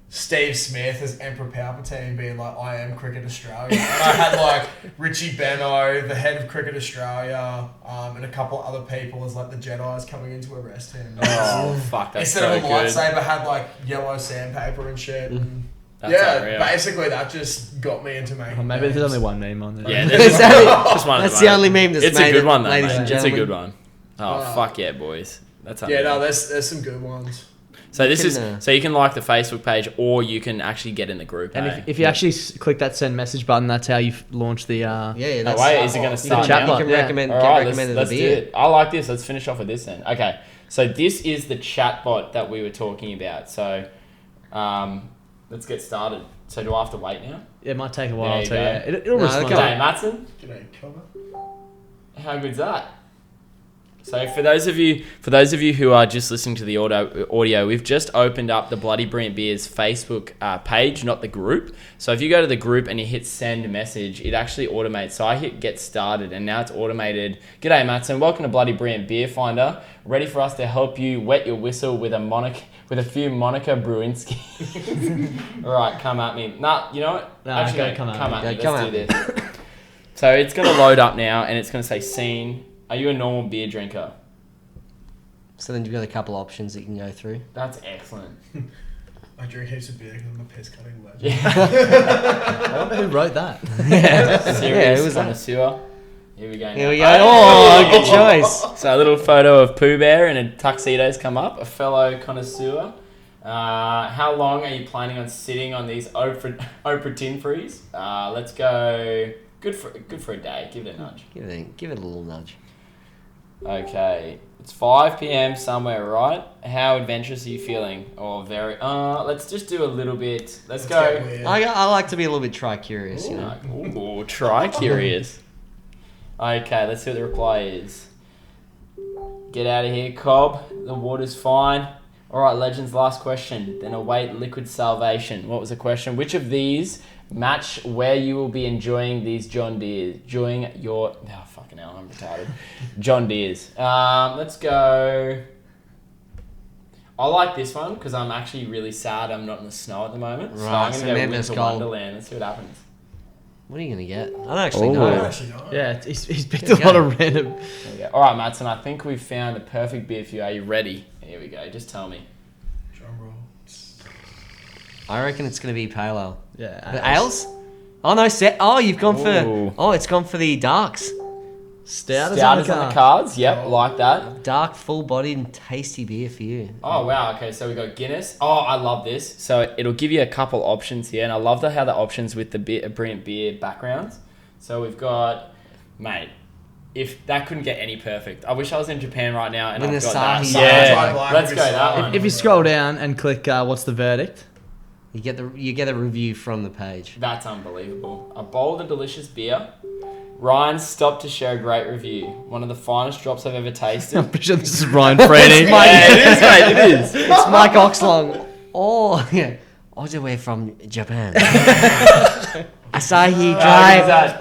Steve Smith as Emperor Palpatine being like, I am Cricket Australia. And I had like Richie Benno, the head of Cricket Australia, and a couple other people as like the Jedi's coming in to arrest him. Oh, fuck, that's Instead so of a good. lightsaber, had like yellow sandpaper and shit. And That's yeah, unreal. basically that just got me into making Or maybe there's memes. only one meme on there. Yeah, there's just one. at That's the moment. only meme that's It's made a good it, one, though, ladies mate. and It's a gentlemen. good one. Oh, fuck yeah, boys. That's Yeah, unreal. no, there's some good ones. So this You is can, so you can like the Facebook page, or you can actually get in the group. And eh? if you actually click that send message button, that's how you launch the. Yeah, Oh, that's wait, is it going to You start chat now? bot. You can Yeah. recommend, All get right, recommended let's the do beer. it. I like this. Let's finish off with this then. Okay, so this is the chat bot that we were talking about. So, let's get started. So do I have to wait now? It might take a There while you too. go. Yeah. It'll No, respond. okay. G'day, Matson. G'day, cover. How good's that? So for those of you who are just listening to the audio, we've just opened up the Bloody Brilliant Beers Facebook page, not the group. So if you go to the group and you hit send message, it actually automates. So I hit get started, and now it's automated. G'day, Matson. Welcome to Bloody Brilliant Beer Finder. Ready for us to help you wet your whistle with a few Monica Brewinski. All right, come at me. Nah, you know what? Nah, Actually, go come at come me. at me. Go come Let's at do me. this. So it's going to load up now, and it's going to say scene. Are you a normal beer drinker? So then you've got a couple options that you can go through. That's excellent. I drink heaps of beer because I'm a piss cutting legend. Yeah. I wonder who wrote that. Serious who was that? connoisseur. Here we go. Here we go. now. Oh, good choice. So a little photo of Pooh Bear in a tuxedo's come up. A fellow connoisseur. How long are you planning on sitting on these Oprah tin frees? Let's go. Good for a day. Give it a nudge. Give it a little nudge. Okay, it's 5 p.m. somewhere, right? How adventurous are you feeling? Or very? Let's just do a little bit. Let's go. I like to be a little bit tri-curious, you know. Ooh, tri-curious. Okay, let's see what the reply is. Get out of here, Cobb. The water's fine. All right, Legends, last question. Then await liquid salvation. What was the question? Which of these match where you will be enjoying these John Deeres? Enjoying your... Oh, fucking hell, I'm retarded. John Deeres. Let's go... I like this one because I'm actually really sad I'm not in the snow at the moment. Right, so I'm so going to go Memphis Winter Gold. Wonderland. Let's see what happens. What are you going to get? I don't actually Ooh. know. Actually, no. Yeah, he's picked There a you lot go. of random. There we go. All right, Matson, I think we've found the perfect beer for you. Are you ready? Here we go. Just tell me. Drum roll. I reckon it's going to be pale ale. Yeah. The ales? Oh, no, you've gone Ooh. for... Oh, it's gone for the darks. Stout is Stout is on the cards. Yep, like that. Dark, full-bodied and tasty beer for you. Oh, wow. Okay, so we got Guinness. Oh, I love this. So it'll give you a couple options here, and I love how the options with the brilliant beer backgrounds. So we've got, mate, if that couldn't get any perfect. I wish I was in Japan right now and With I've the got that. Asahi. Yeah, Black let's would go be that so- one. If you scroll down and click what's the verdict? You get a review from the page. That's unbelievable. A bold and delicious beer. Ryan stopped to share a great review. One of the finest drops I've ever tasted. I'm pretty sure this is Ryan Freeney. Yeah, it is, mate. It is. It's Mike Oxlong. Oh, yeah. All the way from Japan. Asahi,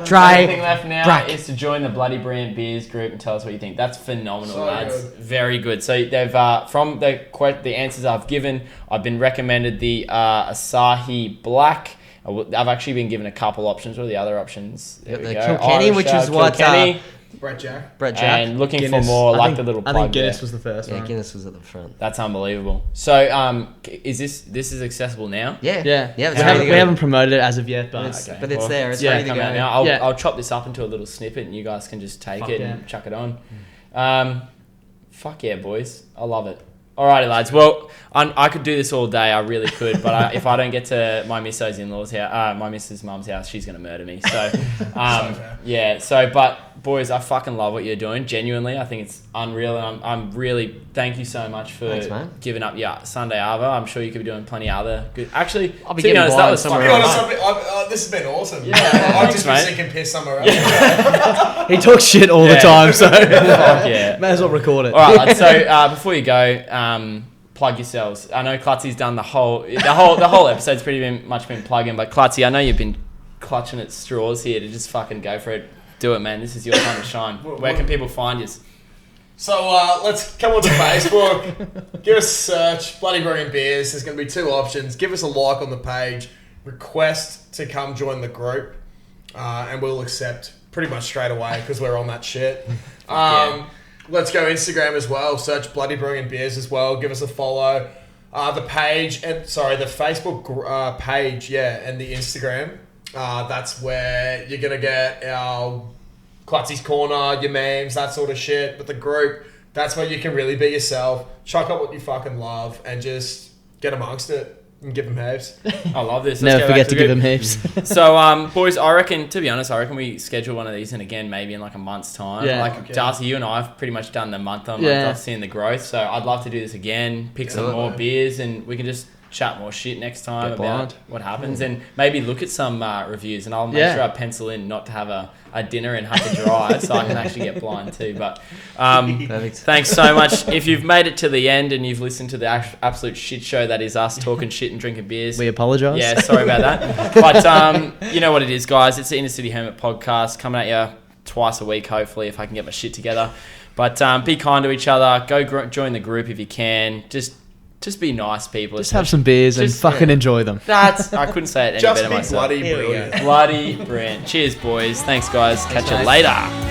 The only thing left now Brack. is to join the Bloody Brilliant Beers group and tell us what you think. That's phenomenal, So lads. good. Very good. So they've from the answers I've given, I've been recommended the Asahi Black. I've actually been given a couple options. What are the other options? There The we go. Kilkenny, Irish which is what, Kilkenny, Brett Jack. Brett Jack. and looking Guinness. for more I like think- the little I plug think Guinness there. was the first Yeah, one. Guinness was at the front. That's unbelievable. So is this is accessible now? Yeah. Yeah, Yeah, it's we, ready haven't, to we go. haven't promoted it as of yet, but Okay. But it's there. It's yeah, ready to come go. out now. Yeah. I'll chop this up into a little snippet, and you guys can just take Fuck it yeah. and chuck it on. Fuck yeah, boys! I love it. Alrighty, lads. Well, I could do this all day. I really could, but if I don't get to my missus in-laws house, my missus' mum's house, she's gonna murder me. So, fair. yeah. So, but boys, I fucking love what you're doing. Genuinely, I think it's unreal, and I'm really thank you so much for Thanks, man. giving up your Sunday Arvo. I'm sure you could be doing plenty of other good. Actually, I'll be to be getting honest, that blind was somewhere fucking To be else. fun. honest, this has been awesome. Yeah, I've just been thanks, mate. sinking piss somewhere else. he talks shit all the Yeah. time, so Fuck yeah. may as well record it. All right, lads, so before you go, plug yourselves. I know Klutzy's done the whole episode's pretty much been plugging, but Klutzy, I know you've been clutching at straws here to just fucking go for it. Do it, man. This is your time to shine. Where can people find you? So let's come onto Facebook. Give us a search, Bloody Brilliant Beers. There's going to be 2 options. Give us a like on the page. Request to come join the group. And we'll accept pretty much straight away because we're on that shit. Yeah. Let's go Instagram as well. Search Bloody Brilliant Beers as well. Give us a follow. The Facebook page, and the Instagram. That's where you're gonna get our Klutzy's Corner, your memes, that sort of shit. But the group, that's where you can really be yourself. Chuck up what you fucking love and just get amongst it and give them heaps. I love this. Let's Never go forget back to the give group. him heaps. So, boys, I reckon we schedule one of these in again maybe in like a month's time. Yeah. Like Okay. Darcy, you and I have pretty much done the month on month. Yeah. I've seen the growth, so I'd love to do this again. Pick some Do it, more mate. beers, and we can just chat more shit next time Get about blind. what happens, and maybe look at some reviews. And I'll make Yeah. sure I pencil in not to have a dinner and have to drive, so I can actually get blind too. But Perfect. thanks so much. If you've made it to the end and you've listened to the absolute shit show that is us talking shit and drinking beers, We apologise. yeah, sorry about that. But you know what it is, guys. It's the Inner City Hermit podcast coming at you twice a week, hopefully, if I can get my shit together. But be kind to each other. Go join the group if you can. Just be nice people. Just have some beers and Just- fucking enjoy them. I couldn't say it any Just better be myself. bloody Here we go. brilliant. Bloody brilliant. Cheers, boys. Thanks, guys. Catch you mate. later.